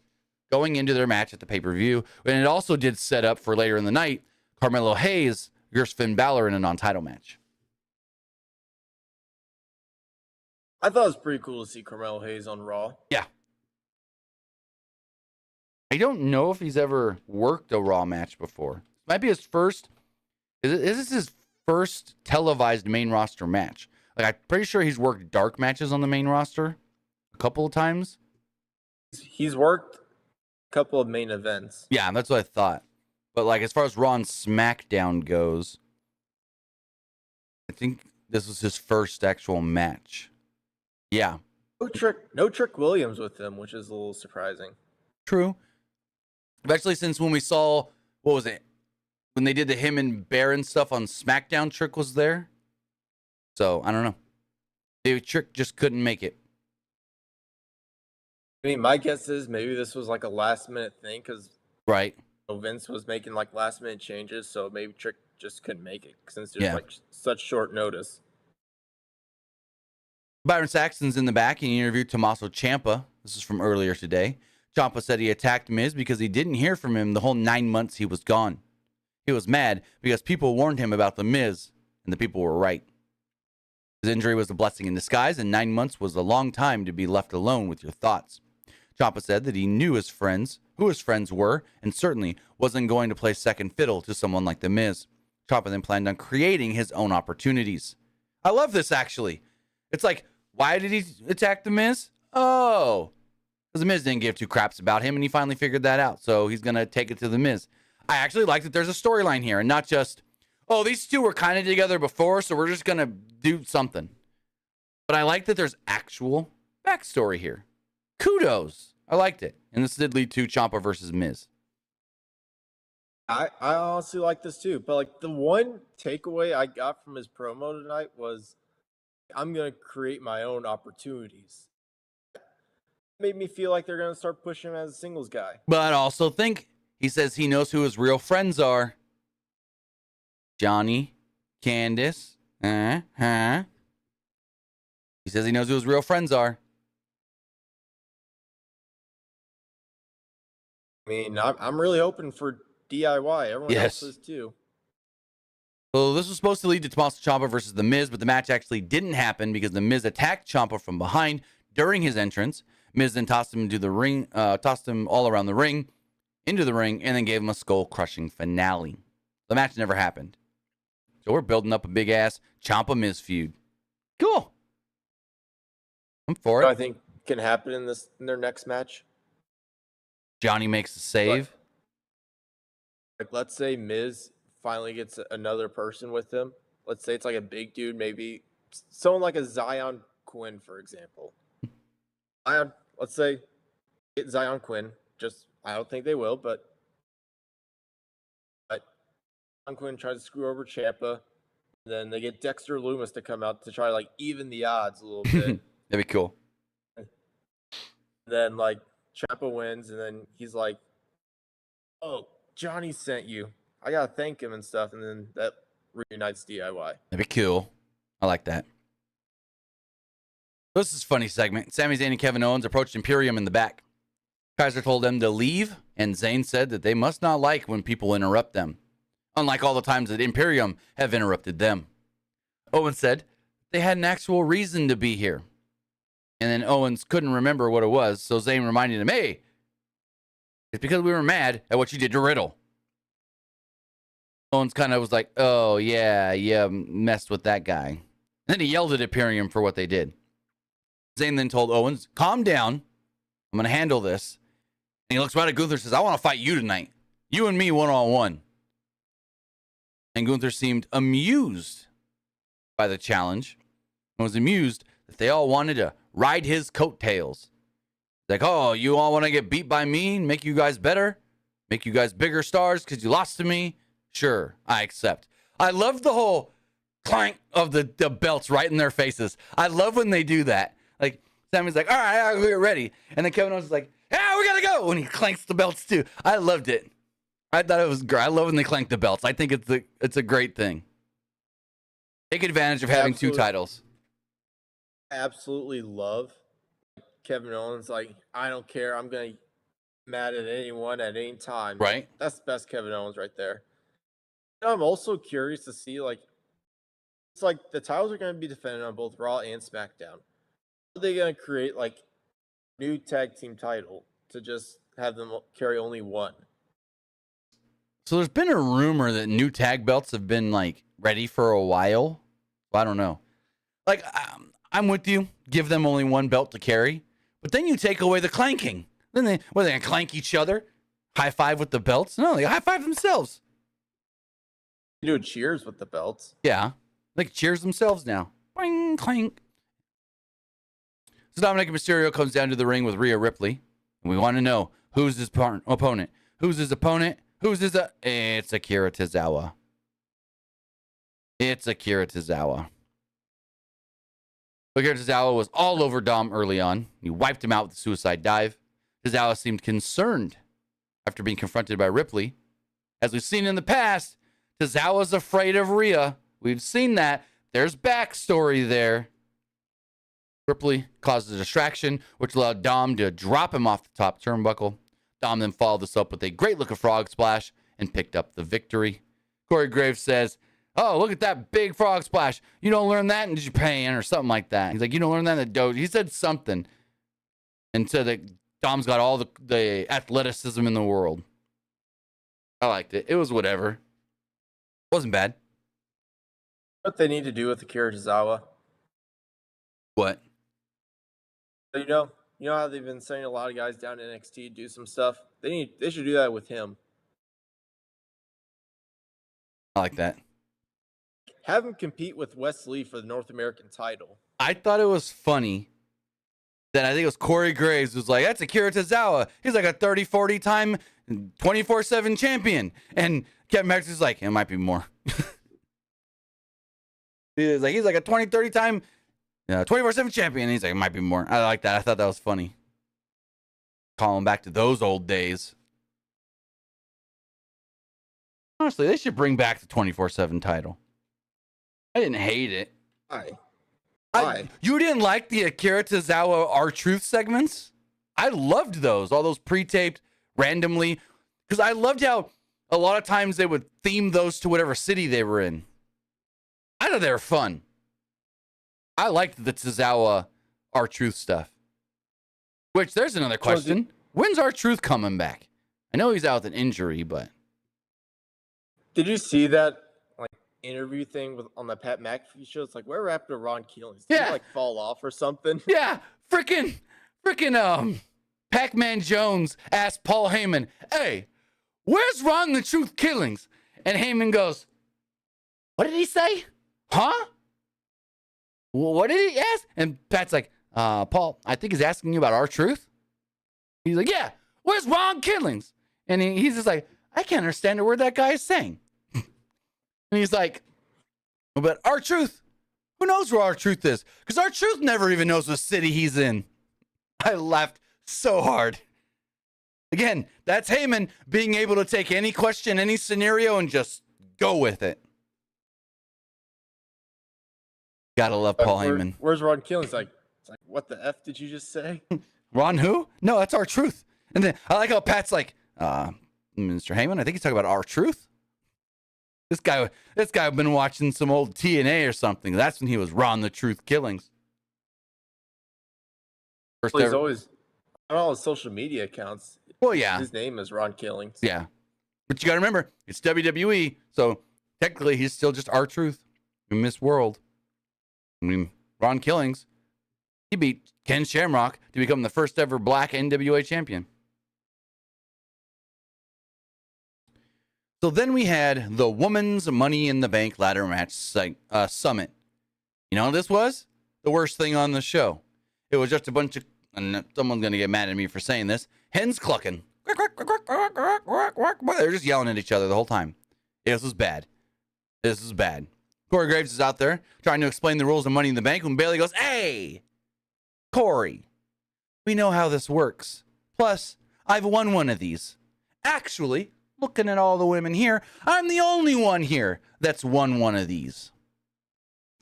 going into their match at the pay-per-view. And it also did set up for later in the night, Carmelo Hayes versus Finn Balor in a non-title match. I thought it was pretty cool to see Carmelo Hayes on Raw. Yeah. I don't know if he's ever worked a Raw match before. Might be his first. Is this his first televised main roster match? Like, I'm pretty sure he's worked dark matches on the main roster a couple of times. He's worked a couple of main events. Yeah, that's what I thought. But like, as far as Raw and SmackDown goes, I think this was his first actual match. Yeah. No Trick Williams with him, which is a little surprising. True. Especially since when we saw, what was it? When they did the him and Baron stuff on SmackDown, Trick was there. So, I don't know. Maybe Trick just couldn't make it. I mean, my guess is maybe this was like a last-minute thing because right. Vince was making like last-minute changes, so maybe Trick just couldn't make it since there's like such short notice. Byron Saxton's in the back and he interviewed Tomaso Champa. This is from earlier today. Champa said he attacked Miz because he didn't hear from him the whole 9 months he was gone. He was mad because people warned him about the Miz and the people were right. His injury was a blessing in disguise, and 9 months was a long time to be left alone with your thoughts. Ciampa said that he knew who his friends were, and certainly wasn't going to play second fiddle to someone like The Miz. Ciampa then planned on creating his own opportunities. I love this, actually. It's like, why did he attack The Miz? Oh, because The Miz didn't give two craps about him, and he finally figured that out, so he's going to take it to The Miz. I actually like that there's a storyline here, and not just, oh, these two were kind of together before, so we're just going to do something. But I like that there's actual backstory here. Kudos. I liked it. And this did lead to Ciampa versus Miz. I honestly like this too. But like the one takeaway I got from his promo tonight was I'm gonna create my own opportunities. Made me feel like they're gonna start pushing him as a singles guy. But I also think he says he knows who his real friends are. Johnny, Candice, He says he knows who his real friends are. I mean, I'm really hoping for DIY. Everyone else is too. So this was supposed to lead to Tomaso Champa versus The Miz, but the match actually didn't happen because The Miz attacked Ciampa from behind during his entrance. Miz then tossed him into the ring, tossed him all around the ring, into the ring, and then gave him a skull-crushing finale. The match never happened. So we're building up a big-ass Ciampa-Miz feud. Cool. I'm for it. I think can happen in their next match. Johnny makes the save. Like, let's say Miz finally gets another person with him. Let's say it's like a big dude, maybe someone like a Zion Quinn, for example. Let's say get Zion Quinn. I don't think they will, but Zion Quinn tries to screw over Ciampa. Then they get Dexter Lumis to come out to try to like even the odds a little bit. That'd be cool. Then like Ciampa wins, and then he's like, "Oh, Johnny sent you. I gotta thank him and stuff." And then that reunites DIY. That'd be cool. I like that. This is a funny segment. Sami Zayn and Kevin Owens approached Imperium in the back. Kaiser told them to leave, and Zayn said that they must not like when people interrupt them, unlike all the times that Imperium have interrupted them. Owens said they had an actual reason to be here. And then Owens couldn't remember what it was, so Zayn reminded him, hey, it's because we were mad at what you did to Riddle. Owens kind of was like, oh, yeah, messed with that guy. And then he yelled at Imperium for what they did. Zayn then told Owens, calm down. I'm going to handle this. And he looks right at Gunther and says, I want to fight you tonight. You and me one-on-one. And Gunther seemed amused by the challenge. And was amused that they all wanted to ride his coattails. Like, oh, you all want to get beat by me and make you guys better? Make you guys bigger stars because you lost to me? Sure, I accept. I love the whole clank of the belts right in their faces. I love when they do that. Like, Sammy's like, all right, we're ready. And then Kevin Owens is like, yeah, we got to go. And he clanks the belts too. I loved it. I thought it was great. I love when they clank the belts. I think it's a great thing. Take advantage of having two titles. I absolutely love Kevin Owens. Like, I don't care. I'm going to get mad at anyone at any time. Right. That's the best Kevin Owens right there. And I'm also curious to see, like, it's like the titles are going to be defended on both Raw and SmackDown. Are they going to create, like, new tag team title to just have them carry only one? So there's been a rumor that new tag belts have been, like, ready for a while. I don't know. Like, I'm with you. Give them only one belt to carry. But then you take away the clanking. Then they're going to clank each other? High five with the belts? No, they high five themselves. You do cheers with the belts. Yeah. They can cheers themselves now. Boing, clank. So Dominic Mysterio comes down to the ring with Rhea Ripley. And we want to know who's his opponent. Who's his opponent? It's Akira Tozawa. It's Akira Tozawa. Akira Tozawa was all over Dom early on. He wiped him out with a suicide dive. Tozawa seemed concerned after being confronted by Ripley. As we've seen in the past, Tozawa's afraid of Rhea. We've seen that. There's backstory there. Ripley caused a distraction, which allowed Dom to drop him off the top turnbuckle. Dom then followed this up with a great looking frog splash and picked up the victory. Corey Graves says, Oh, look at that big frog splash. You don't learn that in Japan or something like that. He's like, you don't learn that in the dojo. He said something. And so that Dom's got all the athleticism in the world. I liked it. It was whatever. Wasn't bad. What they need to do with Akira Tozawa. What? You know how they've been sending a lot of guys down to NXT to do some stuff? They should do that with him. I like that. Have him compete with Wesley for the North American title. I thought it was funny that I think it was Corey Graves was like, that's Akira Tozawa. He's like a 30-40 time 24/7 champion. And Kevin Max is like, it might be more. he's like a 20-30 time 24/7 champion. And he's like, it might be more. I like that. I thought that was funny. Calling back to those old days. Honestly, they should bring back the 24/7 title. I didn't hate it. Why? You didn't like the Akira Tozawa R-Truth segments? I loved those. All those pre-taped randomly. Because I loved how a lot of times they would theme those to whatever city they were in. I thought they were fun. I liked the Tozawa R-Truth stuff. Which, there's another question. When's R-Truth coming back? I know he's out with an injury, but... Did you see that interview thing on the Pat McAfee show? It's like, where happened to Ron Killings? Did he fall off or something? Yeah, freaking Pac-Man Jones asked Paul Heyman, hey, where's Ron the Truth Killings? And Heyman goes, what did he say? Huh? What did he ask? And Pat's like, Paul, I think he's asking you about R-Truth. He's like, yeah, where's Ron Killings? And he's just like, I can't understand a word that guy is saying. And he's like, but R-Truth, who knows where R-Truth is? Because R-Truth never even knows what city he's in. I laughed so hard. Again, that's Heyman being able to take any question, any scenario, and just go with it. Gotta love Paul Heyman. Where's Ron Killings? It's like, what the F did you just say? Ron who? No, that's R-Truth. And then I like how Pat's like, Mr. Heyman, I think he's talking about R-Truth. This guy been watching some old TNA or something. That's when he was Ron the Truth Killings. He's always on all his social media accounts. Well, yeah. His name is Ron Killings. Yeah. But you got to remember, it's WWE. So technically, he's still just R-Truth in this world. I mean, Ron Killings, he beat Ken Shamrock to become the first ever black NWA champion. So then we had the Women's Money in the Bank ladder match summit. You know what this was? The worst thing on the show. It was just a bunch of, and someone's going to get mad at me for saying this, hens clucking. They're just yelling at each other the whole time. This was bad. This is bad. Corey Graves is out there trying to explain the rules of Money in the Bank when Bayley goes, hey, Corey, we know how this works. Plus, I've won one of these. Actually, looking at all the women here, I'm the only one here that's won one of these.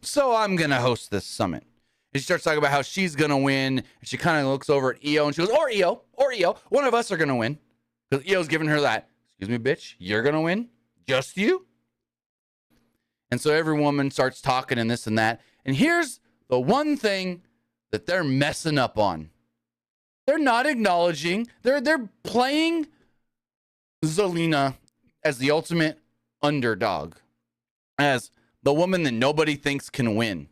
So I'm going to host this summit. And she starts talking about how she's going to win. And she kind of looks over at Io and she goes, or Io, one of us are going to win. Because Io's giving her that, excuse me, bitch, you're going to win? Just you? And so every woman starts talking and this and that. And here's the one thing that they're messing up on. They're not acknowledging, they're playing Zelina as the ultimate underdog, as the woman that nobody thinks can win.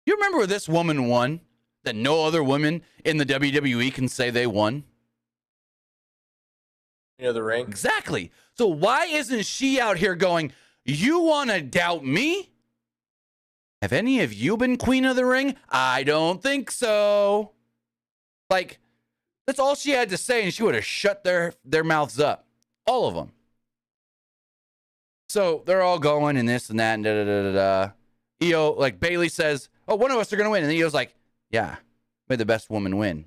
You remember where this woman won that no other woman in the WWE can say they won? The ring. Exactly. So why isn't she out here going, you want to doubt me? Have any of you been Queen of the Ring? I don't think so. Like, that's all she had to say, and she would have shut their mouths up. All of them. So they're all going and this and that and da-da-da-da-da. Io, like Bayley says, oh, one of us are going to win. And Io's like, yeah, may the best woman win.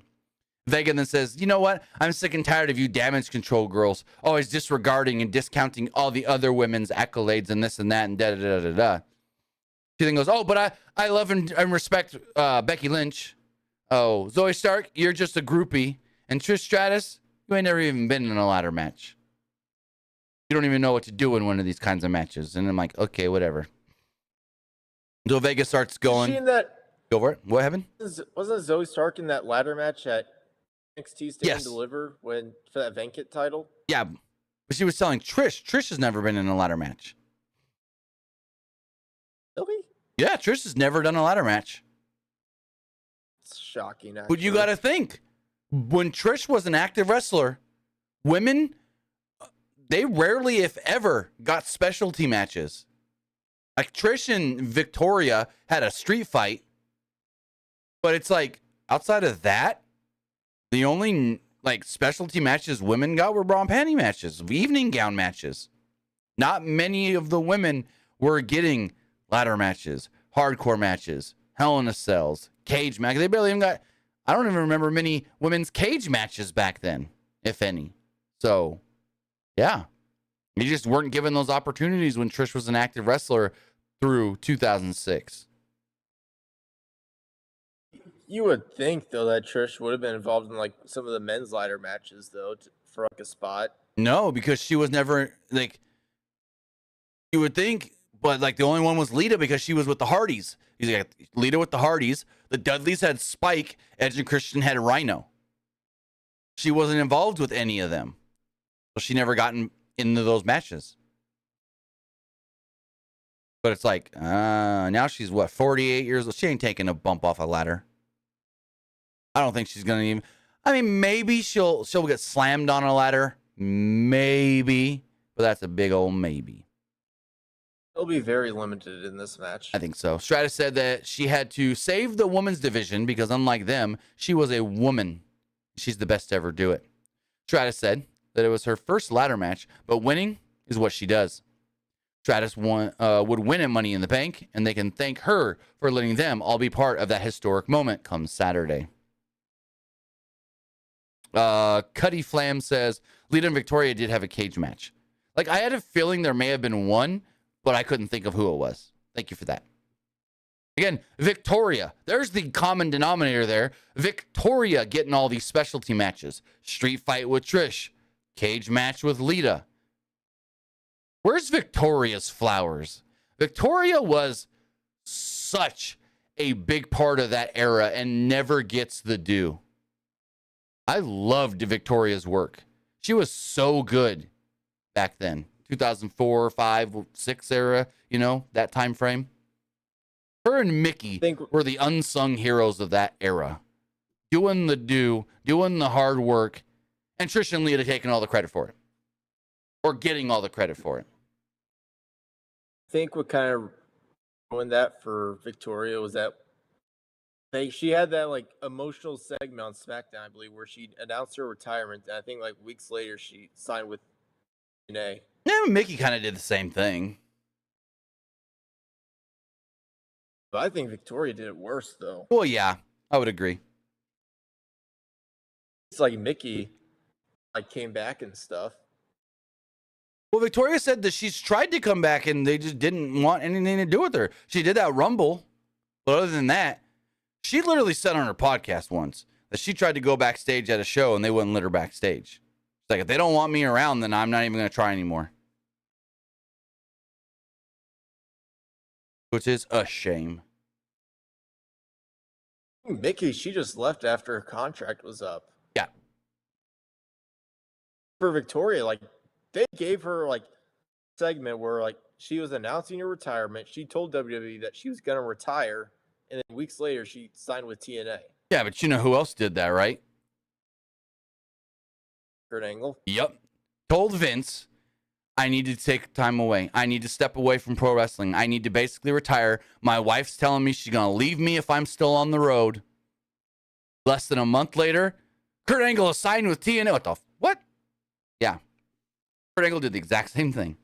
Vega then says, you know what? I'm sick and tired of you damage control girls always disregarding and discounting all the other women's accolades and this and that and da-da-da-da-da. She then goes, oh, but I love and respect Becky Lynch. Oh, Zoe Stark, you're just a groupie. And Trish Stratus, you ain't never even been in a ladder match. You don't even know what to do in one of these kinds of matches. And I'm like, okay, whatever. So Vega starts going. Was she in that? Go for it. What happened? Wasn't Zoe Stark in that ladder match at NXT Stand and Yes. Deliver for that Venkat title? Yeah, but she was telling Trish. Trish has never been in a ladder match. Really? Yeah, Trish has never done a ladder match. It's shocking, actually. But you got to think, when Trish was an active wrestler, women, they rarely, if ever, got specialty matches. Like Trish and Victoria had a street fight, but it's like outside of that, the only like specialty matches women got were bra and panty matches, evening gown matches. Not many of the women were getting ladder matches, hardcore matches, Hell in a Cells, cage matches. They barely even got, I don't even remember many women's cage matches back then, if any. So, yeah. You just weren't given those opportunities when Trish was an active wrestler through 2006. You would think, though, that Trish would have been involved in like some of the men's ladder matches, though, for like a spot. No, because she was never like, you would think, but like the only one was Lita because she was with the Hardys. He's like Lita with the Hardys. The Dudleys had Spike. Edge and Christian had Rhino. She wasn't involved with any of them, so she never got into those matches. But it's like now she's what, 48 years old. She ain't taking a bump off a ladder. I don't think she's gonna even. I mean, maybe she'll get slammed on a ladder, maybe, but that's a big old maybe. It'll be very limited in this match. I think so. Stratus said that she had to save the women's division because, unlike them, she was a woman. She's the best to ever do it. Stratus said that it was her first ladder match, but winning is what she does. Stratus would win at Money in the Bank, and they can thank her for letting them all be part of that historic moment come Saturday. Cuddy Flam says, Lita and Victoria did have a cage match. Like, I had a feeling there may have been one, but I couldn't think of who it was. Thank you for that. Again, Victoria. There's the common denominator there. Victoria getting all these specialty matches. Street fight with Trish. Cage match with Lita. Where's Victoria's flowers? Victoria was such a big part of that era and never gets the due. I loved Victoria's work. She was so good back then. 2004, 5, 6 era, you know, that time frame. Her and Mickey were the unsung heroes of that era. Doing the hard work, and Trish and Lita taking all the credit for it. Or getting all the credit for it. I think what kind of ruined that for Victoria was that she had that like emotional segment on SmackDown, I believe, where she announced her retirement. And I think like weeks later she signed with TNA. Yeah, Mickey kind of did the same thing. But I think Victoria did it worse, though. Well, yeah, I would agree. It's like Mickey like came back and stuff. Well, Victoria said that she's tried to come back and they just didn't want anything to do with her. She did that Rumble, but other than that, she literally said on her podcast once that she tried to go backstage at a show and they wouldn't let her backstage. She's like, if they don't want me around, then I'm not even going to try anymore. Which is a shame. Mickey, she just left after her contract was up. Yeah. For Victoria, like, they gave her, like, a segment where, like, she was announcing her retirement. She told WWE that she was going to retire. And then weeks later, she signed with TNA. Yeah, but you know who else did that, right? Kurt Angle. Yep. Told Vince, I need to take time away. I need to step away from pro wrestling. I need to basically retire. My wife's telling me she's going to leave me if I'm still on the road. Less than a month later, Kurt Angle is signed with TNA. What? Yeah. Kurt Angle did the exact same thing.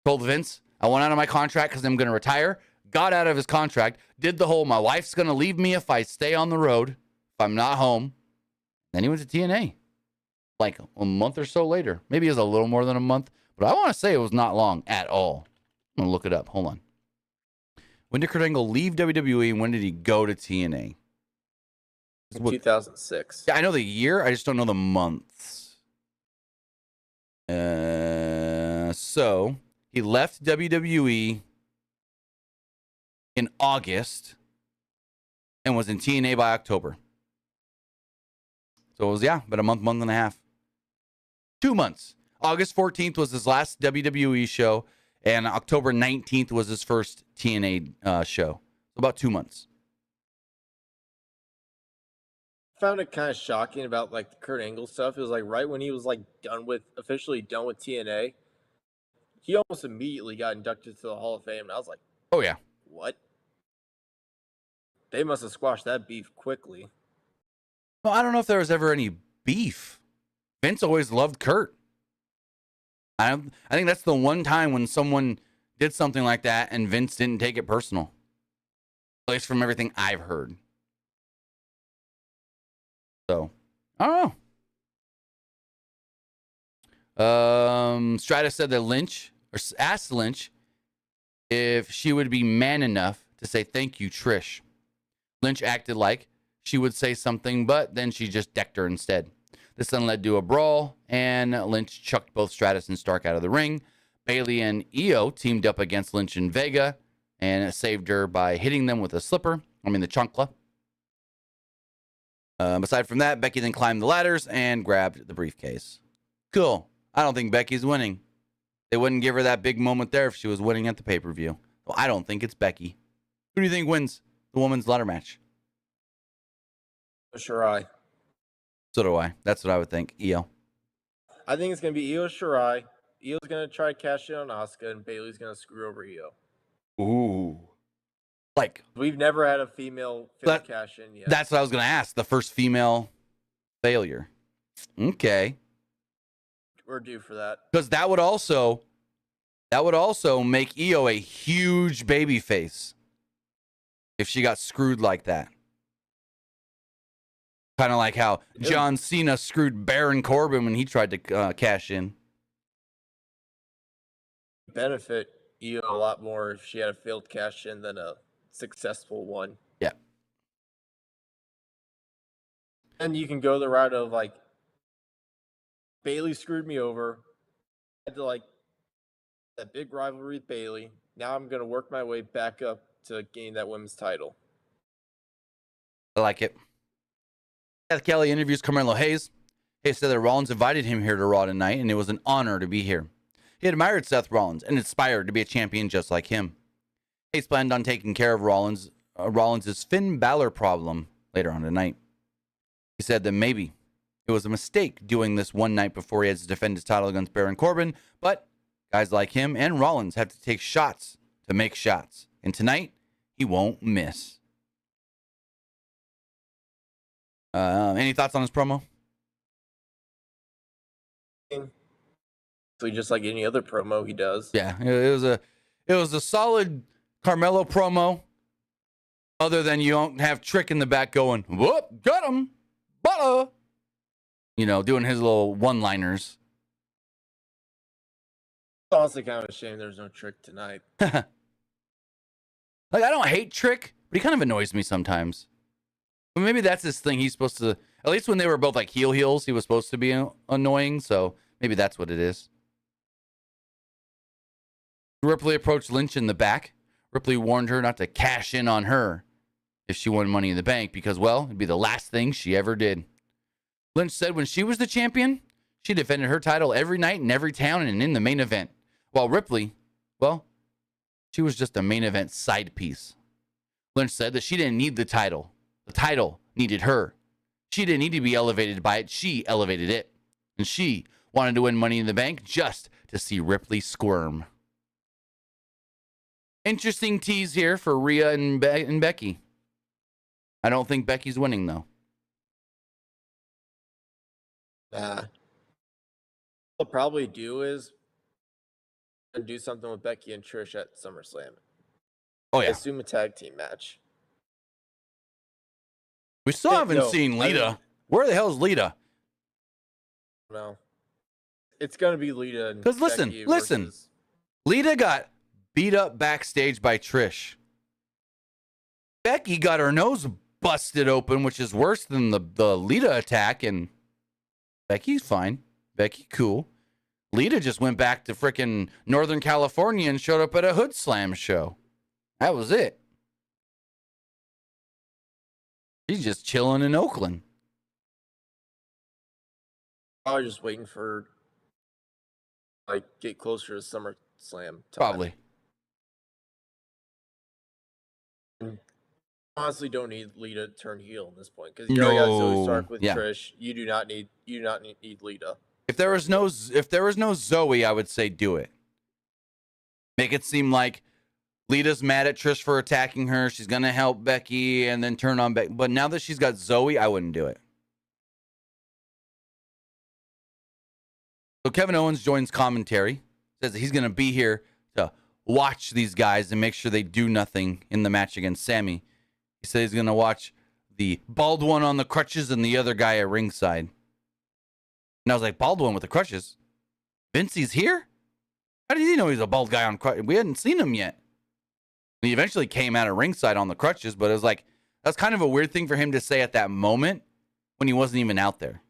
Told Vince, I want out of my contract because I'm going to retire. Got out of his contract. Did the whole, my wife's going to leave me if I stay on the road. If I'm not home. Then he went to TNA. Like a month or so later. Maybe it was a little more than a month. But I want to say it was not long at all. I'm going to look it up. Hold on. When did Kurt Angle leave WWE and when did he go to TNA? 2006. Yeah, I know the year. I just don't know the months. So he left WWE in August and was in TNA by October. So it was, about a month and a half. 2 months. August 14th was his last WWE show, and October 19th was his first TNA show. So about 2 months. I found it kind of shocking about like the Kurt Angle stuff. It was like right when he was like officially done with TNA, he almost immediately got inducted to the Hall of Fame. And I was like, oh yeah, what? They must have squashed that beef quickly. Well, I don't know if there was ever any beef. Vince always loved Kurt. I think that's the one time when someone did something like that and Vince didn't take it personal. At least from everything I've heard. So, I don't know. Stratus said that asked Lynch if she would be man enough to say thank you, Trish. Lynch acted like she would say something, but then she just decked her instead. This then led to a brawl, and Lynch chucked both Stratus and Stark out of the ring. Bayley and Io teamed up against Lynch and Vega and saved her by hitting them with the chancla. Aside from that, Becky then climbed the ladders and grabbed the briefcase. Cool. I don't think Becky's winning. They wouldn't give her that big moment there if she was winning at the pay-per-view. Well, I don't think it's Becky. Who do you think wins the women's ladder match? Shirai. So do I. That's what I would think. Io. I think it's going to be Io Shirai. Io's going to try to cash in on Asuka, and Bayley's going to screw over Io. Ooh. Like, we've never had a female cash in yet. That's what I was going to ask. The first female failure. Okay. We're due for that. Because that would also make Io a huge baby face if she got screwed like that. Kind of like how John Cena screwed Baron Corbin when he tried to cash in. Benefit Io a lot more if she had a failed cash in than a successful one. Yeah. And you can go the route of like, Bayley screwed me over. I had to like that big rivalry with Bayley. Now I'm going to work my way back up to gain that women's title. I like it. Seth Kelly interviews Carmelo Hayes. Hayes said that Rollins invited him here to Raw tonight, and it was an honor to be here. He admired Seth Rollins and inspired to be a champion just like him. Hayes planned on taking care of Rollins' Finn Balor problem later on tonight. He said that maybe it was a mistake doing this one night before he has to defend his title against Baron Corbin, but guys like him and Rollins have to take shots to make shots. And tonight, he won't miss. Any thoughts on his promo? Just like any other promo he does. Yeah, it was a solid Carmelo promo. Other than you don't have Trick in the back going, whoop, got him, butter. Doing his little one-liners. It's honestly kind of a shame there's no Trick tonight. Like, I don't hate Trick, but he kind of annoys me sometimes. But maybe that's his thing. He's supposed to, at least when they were both like heels, he was supposed to be annoying. So maybe that's what it is. Ripley approached Lynch in the back. Ripley warned her not to cash in on her if she won Money in the Bank because, well, it'd be the last thing she ever did. Lynch said when she was the champion, she defended her title every night in every town and in the main event. While Ripley, well, she was just a main event side piece. Lynch said that she didn't need the title. The title needed her. She didn't need to be elevated by it. She elevated it. And she wanted to win Money in the Bank just to see Ripley squirm. Interesting tease here for Rhea and Becky. I don't think Becky's winning, though. What they'll probably do is do something with Becky and Trish at SummerSlam. Oh, yeah. I assume a tag team match. We still haven't seen Lita. Where the hell is Lita? No. It's going to be Lita. Because listen. Lita got beat up backstage by Trish. Becky got her nose busted open, which is worse than the Lita attack, and Becky's fine. Becky cool. Lita just went back to frickin' Northern California and showed up at a Hood Slam show. That was it. She's just chilling in Oakland. I was just waiting for like get closer to SummerSlam time. Probably. Honestly, don't need Lita to turn heel at this point because you already got Zoe Stark with Trish. You do not need Lita. If there was no Zoe, I would say do it. Make it seem like Lita's mad at Trish for attacking her. She's gonna help Becky and then turn on Becky. But now that she's got Zoe, I wouldn't do it. So Kevin Owens joins commentary. Says that he's gonna be here to watch these guys and make sure they do nothing in the match against Sami. He said he's gonna watch the bald one on the crutches and the other guy at ringside. And I was like, bald one with the crutches? Vincey's here? How did he know he's a bald guy on crutches? We hadn't seen him yet. And he eventually came out of ringside on the crutches, but it was like, that's kind of a weird thing for him to say at that moment when he wasn't even out there.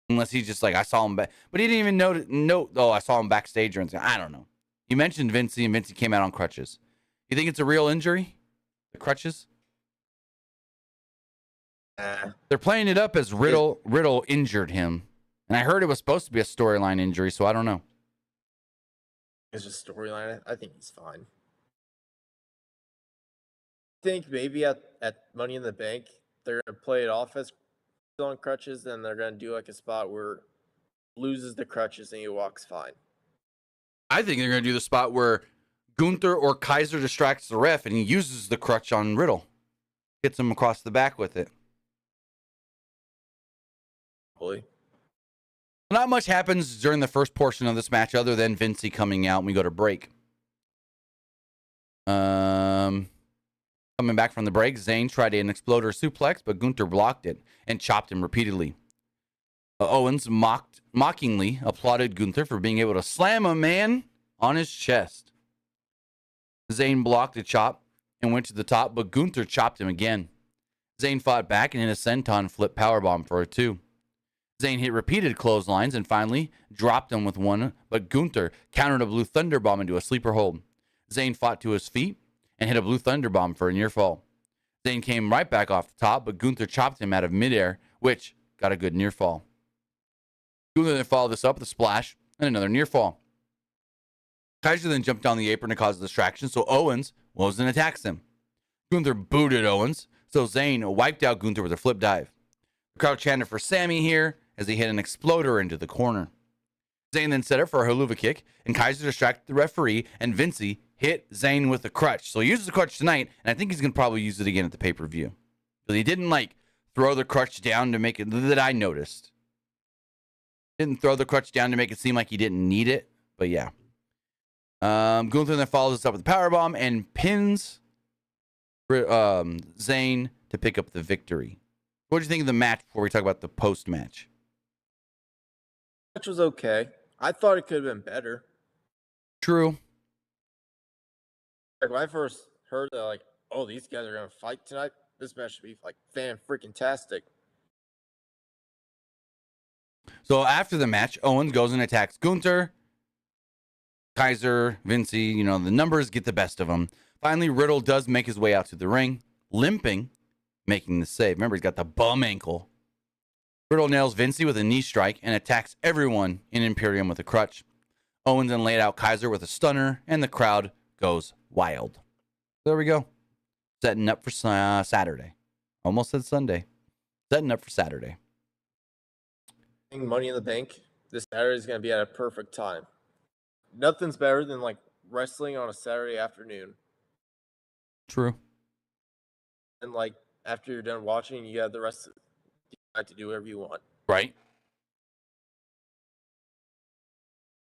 Unless he's just like, I saw him back. But he didn't even know, oh, I saw him backstage or anything. I don't know. You mentioned Vincey, and Vincey came out on crutches. You think it's a real injury? The crutches? They're playing it up as Riddle injured him. And I heard it was supposed to be a storyline injury, so I don't know. It's just storyline. I think he's fine. I think maybe at Money in the Bank, they're going to play it off as on crutches, and they're going to do like a spot where loses the crutches and he walks fine. I think they're going to do the spot where Gunther or Kaiser distracts the ref and he uses the crutch on Riddle. Hits him across the back with it. Probably. Not much happens during the first portion of this match other than Vincey coming out and we go to break. Coming back from the break, Zayn tried an exploder suplex, but Gunther blocked it and chopped him repeatedly. Owens mockingly applauded Gunther for being able to slam a man on his chest. Zayn blocked a chop and went to the top, but Gunther chopped him again. Zayn fought back and hit a senton flip powerbomb for a 2. Zayn hit repeated clotheslines and finally dropped him with one, but Gunther countered a blue thunder bomb into a sleeper hold. Zayn fought to his feet and hit a blue thunder bomb for a near fall. Zayn came right back off the top, but Gunther chopped him out of midair, which got a good near fall. Gunther then followed this up with a splash and another near fall. Kaiser then jumped down the apron to cause a distraction, so Owens goes and attacks him. Gunther booted Owens, so Zayn wiped out Gunther with a flip dive. The crowd chanted for Sami here as he hit an exploder into the corner. Zayn then set up for a haluva kick, and Kaiser distracted the referee, and Vincey hit Zayn with a crutch. So he uses the crutch tonight, and I think he's going to probably use it again at the pay-per-view. But he didn't, throw the crutch down to make it, that I noticed. Didn't throw the crutch down to make it seem like he didn't need it, but yeah. Gunther then follows this up with a powerbomb and pins Zayn to pick up the victory. What do you think of the match before we talk about the post-match? Match was okay. I thought it could have been better. True. When I first heard that, oh, these guys are gonna fight tonight, this match should be fan-freaking-tastic. So after the match, Owens goes and attacks Gunther. Kaiser, Vincey, the numbers get the best of him. Finally, Riddle does make his way out to the ring, limping, making the save. Remember, he's got the bum ankle. Riddle nails Vincey with a knee strike and attacks everyone in Imperium with a crutch. Owens then laid out Kaiser with a stunner, and the crowd goes wild. There we go. Setting up for Saturday. Almost said Sunday. Setting up for Saturday. Money in the Bank this Saturday is going to be at a perfect time. Nothing's better than wrestling on a Saturday afternoon. True. And after you're done watching, you have the rest of the night to do whatever you want. Right.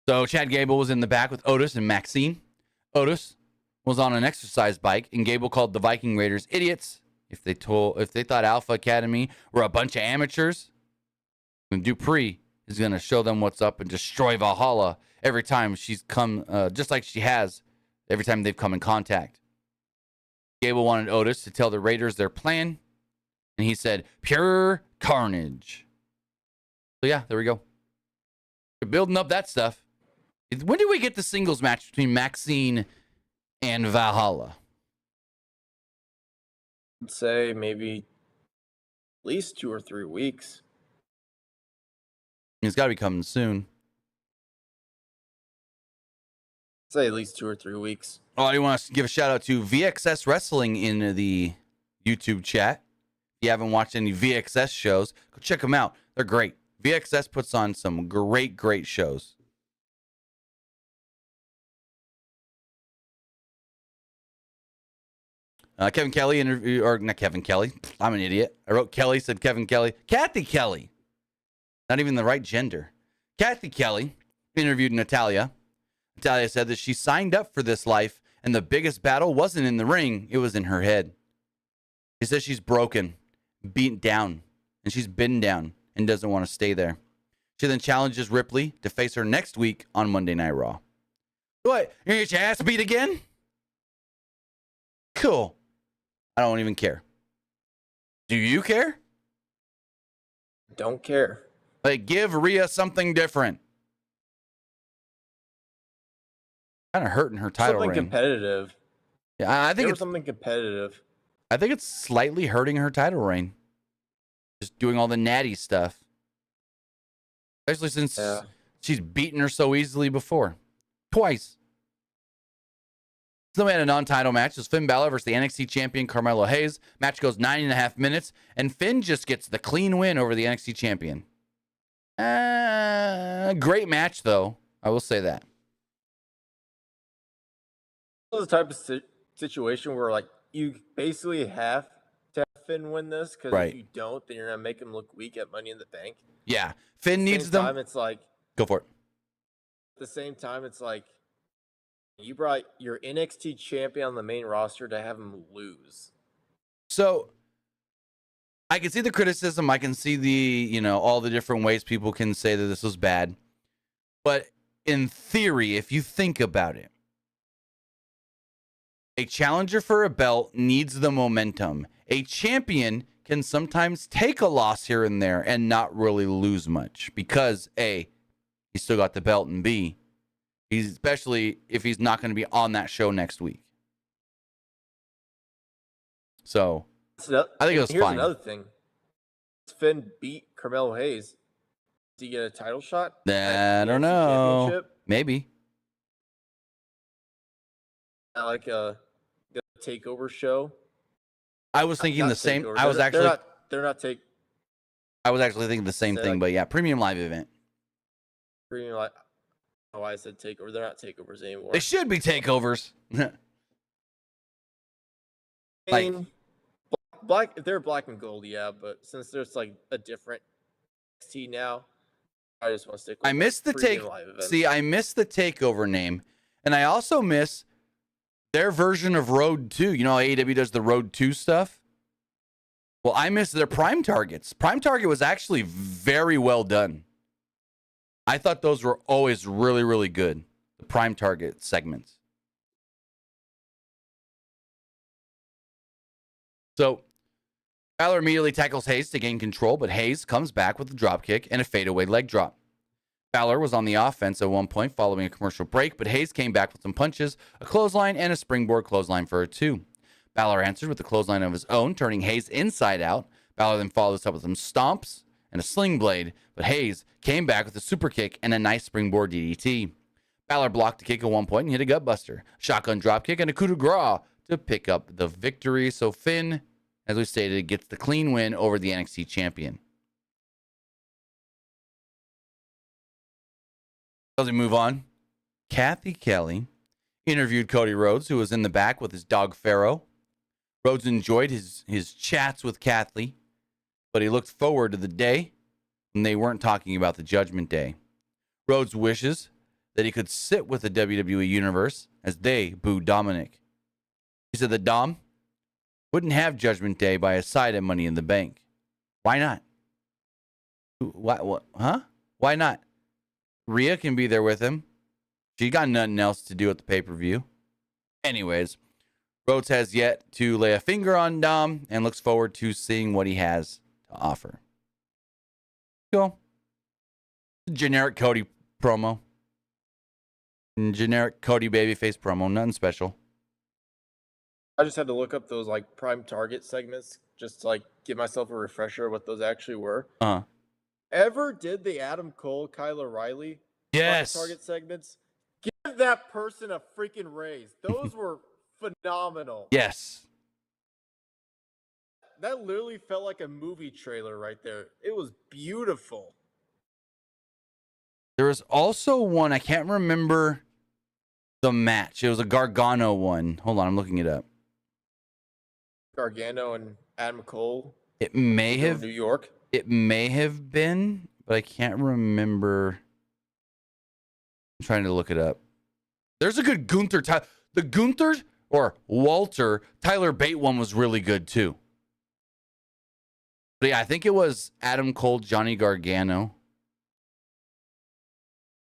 So Chad Gable was in the back with Otis and Maxine. Otis was on an exercise bike, and Gable called the Viking Raiders idiots if they thought Alpha Academy were a bunch of amateurs. And Dupree is going to show them what's up and destroy Valhalla every time she's come, just like she has every time they've come in contact. Gable wanted Otis to tell the Raiders their plan, and he said, pure carnage. So yeah, there we go. We're building up that stuff. When do we get the singles match between Maxine and Valhalla? I'd say maybe at least 2 or 3 weeks. It's got to be coming soon. I'd say at least 2 or 3 weeks. Oh, I want to give a shout out to VXS Wrestling in the YouTube chat. If you haven't watched any VXS shows, go check them out. They're great. VXS puts on some great shows. Kevin Kelly interview, or not Kevin Kelly. I'm an idiot. I wrote Kelly, said Kevin Kelly. Kathy Kelly. Not even the right gender. Kathy Kelly interviewed Natalya. Natalya said that she signed up for this life, and the biggest battle wasn't in the ring, it was in her head. She says she's broken, beaten down, and she's been down and doesn't want to stay there. She then challenges Ripley to face her next week on Monday Night Raw. What? You're going to get your ass beat again? Cool. I don't even care. Do you care? Don't care. Like, give Rhea something different. Kind of hurting her title Something reign. competitive. Yeah, I think it's something competitive. I think it's slightly hurting her title reign. Just doing all the natty stuff. Especially since she's beaten her so easily before. Twice. So we had a non-title match. It was Finn Balor versus the NXT champion Carmelo Hayes. Match goes 9.5 minutes, and Finn just gets the clean win over the NXT champion. Great match, though. I will say that. This is the type of situation where, like, you basically have to have Finn win this, because if you don't, then you're going to make him look weak at Money in the Bank. Yeah. Finn needs them. Time, it's like, go for it. At the same time, it's like, you brought your NXT champion on the main roster to have him lose. So I can see the criticism. I can see the, all the different ways people can say that this was bad. But in theory, if you think about it, a challenger for a belt needs the momentum. A champion can sometimes take a loss here and there and not really lose much because A, he still got the belt, and B, especially if he's not going to be on that show next week. So, I think it was fine. Here's another thing. Finn beat Carmelo Hayes. Did he get a title shot? I don't know. Maybe. Like a takeover show. I was thinking the same. I was actually. They're not take. I was actually thinking the same thing, but yeah, premium live event. Premium live. Oh, I said takeover. They're not takeovers anymore. They should be takeovers. I mean, black. If they're black and gold, yeah. But since there's like a different NXT now, I just want to stick with I miss the take. See, I miss the takeover name, and I also miss their version of Road 2. You know how AEW does the Road 2 stuff? Well, I miss their Prime Targets. Prime Target was actually very well done. I thought those were always really, really good. The Prime Target segments. So, Balor immediately tackles Hayes to gain control, but Hayes comes back with a dropkick and a fadeaway leg drop. Balor was on the offense at one point following a commercial break, but Hayes came back with some punches, a clothesline, and a springboard clothesline for a 2. Balor answered with a clothesline of his own, turning Hayes inside out. Balor then followed this up with some stomps and a sling blade, but Hayes came back with a super kick and a nice springboard DDT. Balor blocked the kick at one point and hit a gutbuster, shotgun dropkick, and a coup de grace to pick up the victory. So Finn, as we stated, gets the clean win over the NXT champion. As we move on, Kathy Kelly interviewed Cody Rhodes, who was in the back with his dog Pharaoh. Rhodes enjoyed his chats with Kathy, but he looked forward to the day when they weren't talking about the Judgment Day. Rhodes wishes that he could sit with the WWE Universe as they boo Dominic. He said that Dom wouldn't have Judgment Day by his side at Money in the Bank. Why not? What? Huh? Why not? Rhea can be there with him. She got nothing else to do at the pay-per-view. Anyways, Rhodes has yet to lay a finger on Dom and looks forward to seeing what he has to offer. Cool. Generic Cody promo. Generic Cody babyface promo, nothing special. I just had to look up those like Prime Target segments just to like give myself a refresher of what those actually were. Ever did the Adam Cole, Kyle O'Reilly Prime Target segments? Give that person a freaking raise. Those were phenomenal. Yes. That literally felt like a movie trailer right there. It was beautiful. There was also one, I can't remember the match. It was a Gargano one. Hold on, I'm looking it up. Gargano and Adam Cole. It may have New York. It may have been, but I can't remember. I'm trying to look it up. There's a good Gunther. The Gunther or Walter Tyler Bate one was really good too. But yeah, I think it was Adam Cole, Johnny Gargano.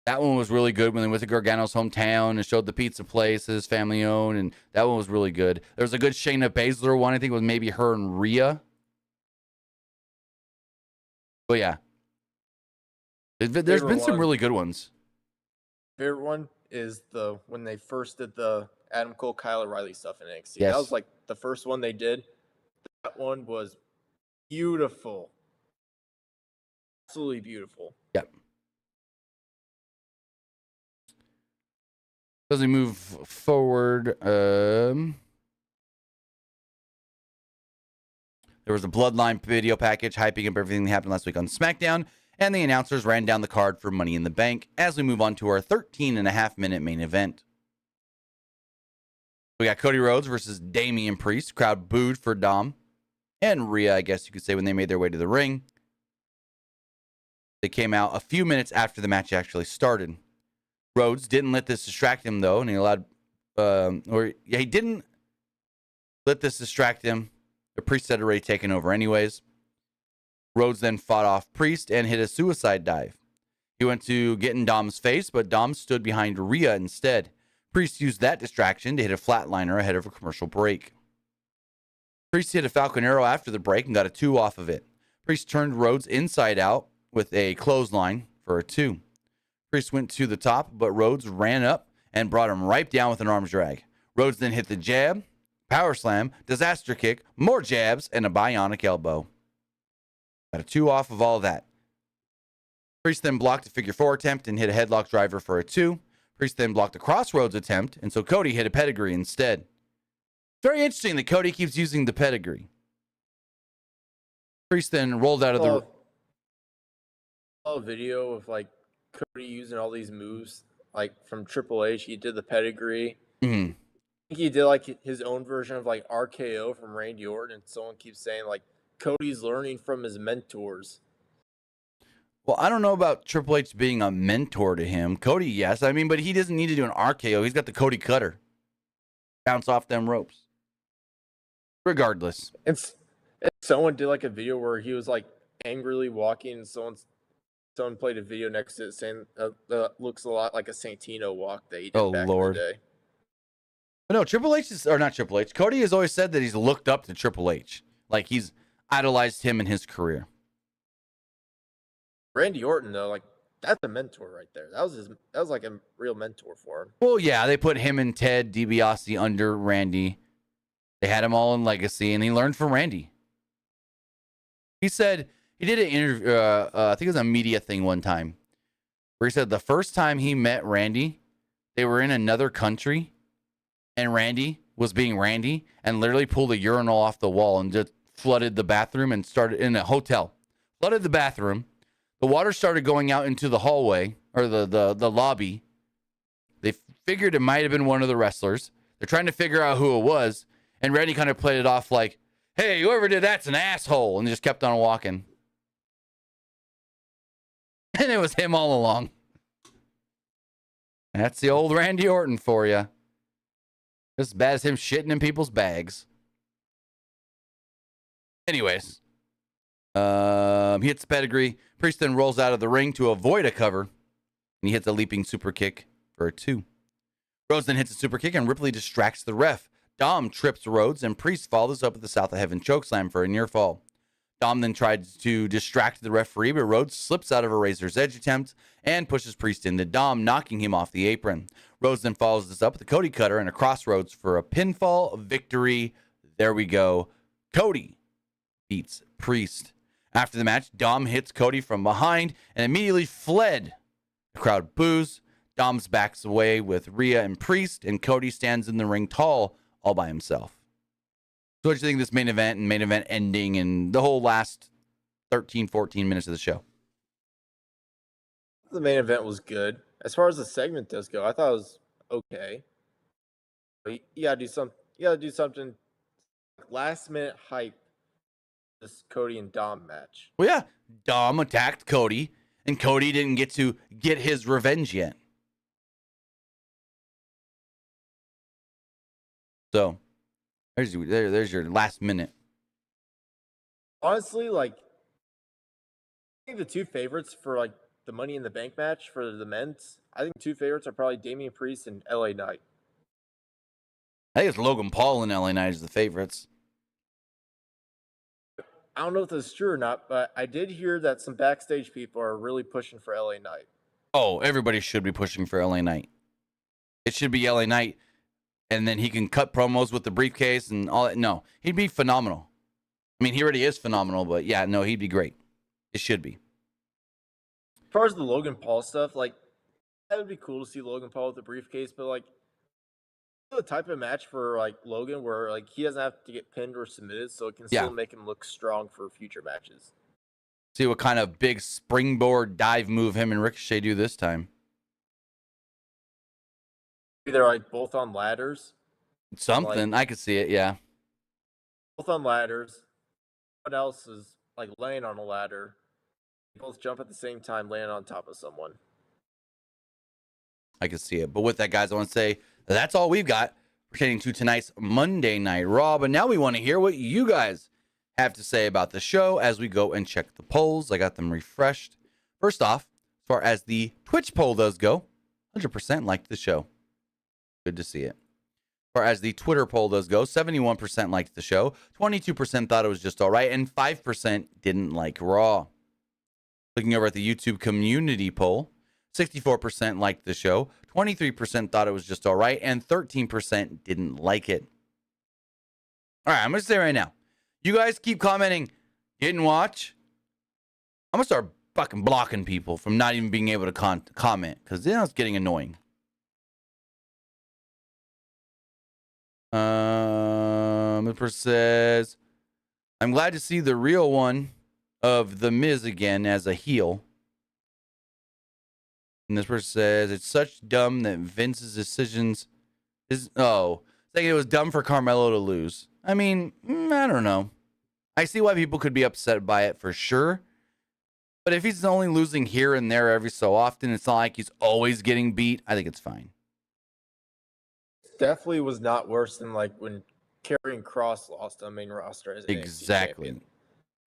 That one was really good when they went to Gargano's hometown and showed the pizza place his family owned, and that one was really good. There was a good Shayna Baszler one. I think it was maybe her and Rhea. But yeah, there's been some really good ones. Favorite one is when they first did the Adam Cole, Kyle O'Reilly stuff in NXT. Yes. That was like the first one they did. That one was beautiful. Absolutely beautiful. Yep. As we move forward, there was a Bloodline video package hyping up everything that happened last week on SmackDown, and the announcers ran down the card for Money in the Bank as we move on to our 13.5-minute main event. We got Cody Rhodes versus Damian Priest. Crowd booed for Dom and Rhea, I guess you could say, when they made their way to the ring. They came out a few minutes after the match actually started. Rhodes didn't let this distract him, though, and he didn't let this distract him. The Priest had already taken over anyways. Rhodes then fought off Priest and hit a suicide dive. He went to get in Dom's face, but Dom stood behind Rhea instead. Priest used that distraction to hit a flatliner ahead of a commercial break. Priest hit a Falcon Arrow after the break and got a 2 off of it. Priest turned Rhodes inside out with a clothesline for a 2. Priest went to the top, but Rhodes ran up and brought him right down with an arms drag. Rhodes then hit the jab, power slam, disaster kick, more jabs, and a bionic elbow. Got a 2 off of all that. Priest then blocked a figure 4 attempt and hit a headlock driver for a 2. Priest then blocked a crossroads attempt, and so Cody hit a pedigree instead. Very interesting that Cody keeps using the pedigree. Priest then rolled out of the... A video of like Cody using all these moves, like from Triple H. He did the pedigree. Mm-hmm. I think he did like his own version of like RKO from Randy Orton, and someone keeps saying like Cody's learning from his mentors. Well, I don't know about Triple H being a mentor to him. Cody, yes. I mean, but he doesn't need to do an RKO. He's got the Cody cutter. Bounce off them ropes. Regardless. And someone did like a video where he was like angrily walking, and someone played a video next to it saying that looks a lot like a Santino walk that he did back in the day. But no, Triple H is, or not Triple H. Cody has always said that he's looked up to Triple H. Like he's idolized him in his career. Randy Orton, though, like that's a mentor right there. That was like a real mentor for him. Well, yeah, they put him and Ted DiBiase under Randy. They had him all in Legacy, and he learned from Randy. He said he did an interview. I think it was a media thing one time, where he said the first time he met Randy, they were in another country, and Randy was being Randy, and literally pulled a urinal off the wall and just flooded the bathroom and started in a hotel. Flooded the bathroom. The water started going out into the hallway or the lobby. They figured it might have been one of the wrestlers. They're trying to figure out who it was. And Randy kind of played it off like, hey, whoever did that's an asshole. And just kept on walking. And it was him all along. That's the old Randy Orton for you. Just as bad as him shitting in people's bags. Anyways. He hits the pedigree. Priest then rolls out of the ring to avoid a cover. And he hits a leaping super kick for a 2. Rhodes then hits a super kick and Ripley distracts the ref. Dom trips Rhodes and Priest follows up with the South of Heaven chokeslam for a near fall. Dom then tried to distract the referee, but Rhodes slips out of a Razor's Edge attempt and pushes Priest into Dom, knocking him off the apron. Rhodes then follows this up with a Cody cutter and a crossroads for a pinfall victory. There we go. Cody beats Priest. After the match, Dom hits Cody from behind and immediately fled. The crowd boos. Dom's backs away with Rhea and Priest, and Cody stands in the ring tall all by himself. So what do you think of this main event and main event ending and the whole last 13, 14 minutes of the show? The main event was good. As far as the segment does go, I thought it was okay. But you gotta do some. You gotta do something. Last minute hype. This Cody and Dom match. Well, yeah, Dom attacked Cody, and Cody didn't get to get his revenge yet. So, there's your last minute. Honestly, like, I think the two favorites for like the Money in the Bank match for the men's, I think the two favorites are probably Damian Priest and LA Knight. I think it's Logan Paul and LA Knight as the favorites. I don't know if this is true or not, but I did hear that some backstage people are really pushing for LA Knight. Oh, everybody should be pushing for LA Knight. It should be LA Knight, and then he can cut promos with the briefcase and all that. No, he'd be phenomenal. I mean, he already is phenomenal, but yeah, no, he'd be great. It should be. As far as the Logan Paul stuff, like, that would be cool to see Logan Paul with the briefcase, but like, the type of match for like Logan where like he doesn't have to get pinned or submitted, so it can still make him look strong for future matches. See what kind of big springboard dive move him and Ricochet do this time. They're like both on ladders. Something. I could see it, yeah. Both on ladders. What else is like laying on a ladder? Both jump at the same time, laying on top of someone. I could see it. But with that, guys, I want to say that's all we've got pertaining to tonight's Monday Night Raw. But now we want to hear what you guys have to say about the show as we go and check the polls. I got them refreshed. First off, as far as the Twitch poll does go, 100% liked the show. Good to see it. As far as the Twitter poll does go, 71% liked the show, 22% thought it was just all right, and 5% didn't like Raw. Looking over at the YouTube community poll, 64% liked the show, 23% thought it was just all right, and 13% didn't like it. All right, I'm going to say right now, you guys keep commenting, didn't watch. I'm going to start fucking blocking people from not even being able to comment, because then it's getting annoying. This person says, I'm glad to see the real one of The Miz again as a heel. And this person says, it's such dumb that Vince's decisions is, saying it was dumb for Carmelo to lose. I mean, I don't know. I see why people could be upset by it for sure. But if he's only losing here and there every so often, it's not like he's always getting beat. I think it's fine. Definitely was not worse than like when Karrion Kross lost on main roster as an Exactly. champion.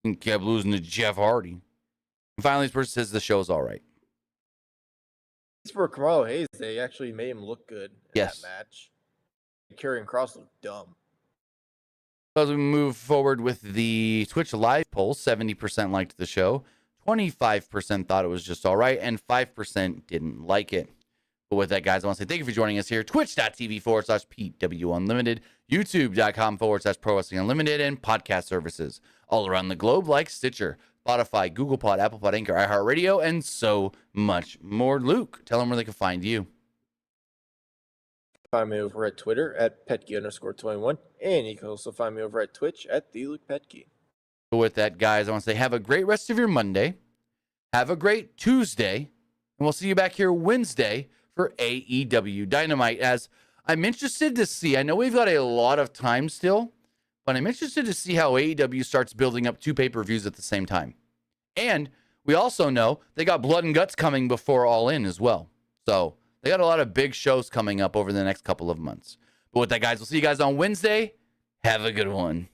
And kept losing to Jeff Hardy. And finally, this person says the show's all right. For Carmelo Hayes, they actually made him look good in that match. Karrion Kross looked dumb. As we move forward with the Twitch live poll, 70% liked the show, 25% thought it was just all right, and 5% didn't like it. But with that, guys, I want to say thank you for joining us here. Twitch.tv/PW Unlimited, YouTube.com/Pro Wrestling Unlimited, and podcast services all around the globe like Stitcher, Spotify, Google Pod, Apple Pod, Anchor, iHeartRadio, and so much more. Luke, tell them where they can find you. Find me over at Twitter at Petke_21, and you can also find me over at Twitch at the Luke Petke. But with that, guys, I want to say have a great rest of your Monday. Have a great Tuesday, and we'll see you back here Wednesday for AEW Dynamite. As I'm interested to see, I know we've got a lot of time still, but I'm interested to see how AEW starts building up 2 pay-per-views at the same time. And we also know they got Blood and Guts coming before All In as well. So they got a lot of big shows coming up over the next couple of months. But with that, guys, we'll see you guys on Wednesday. Have a good one.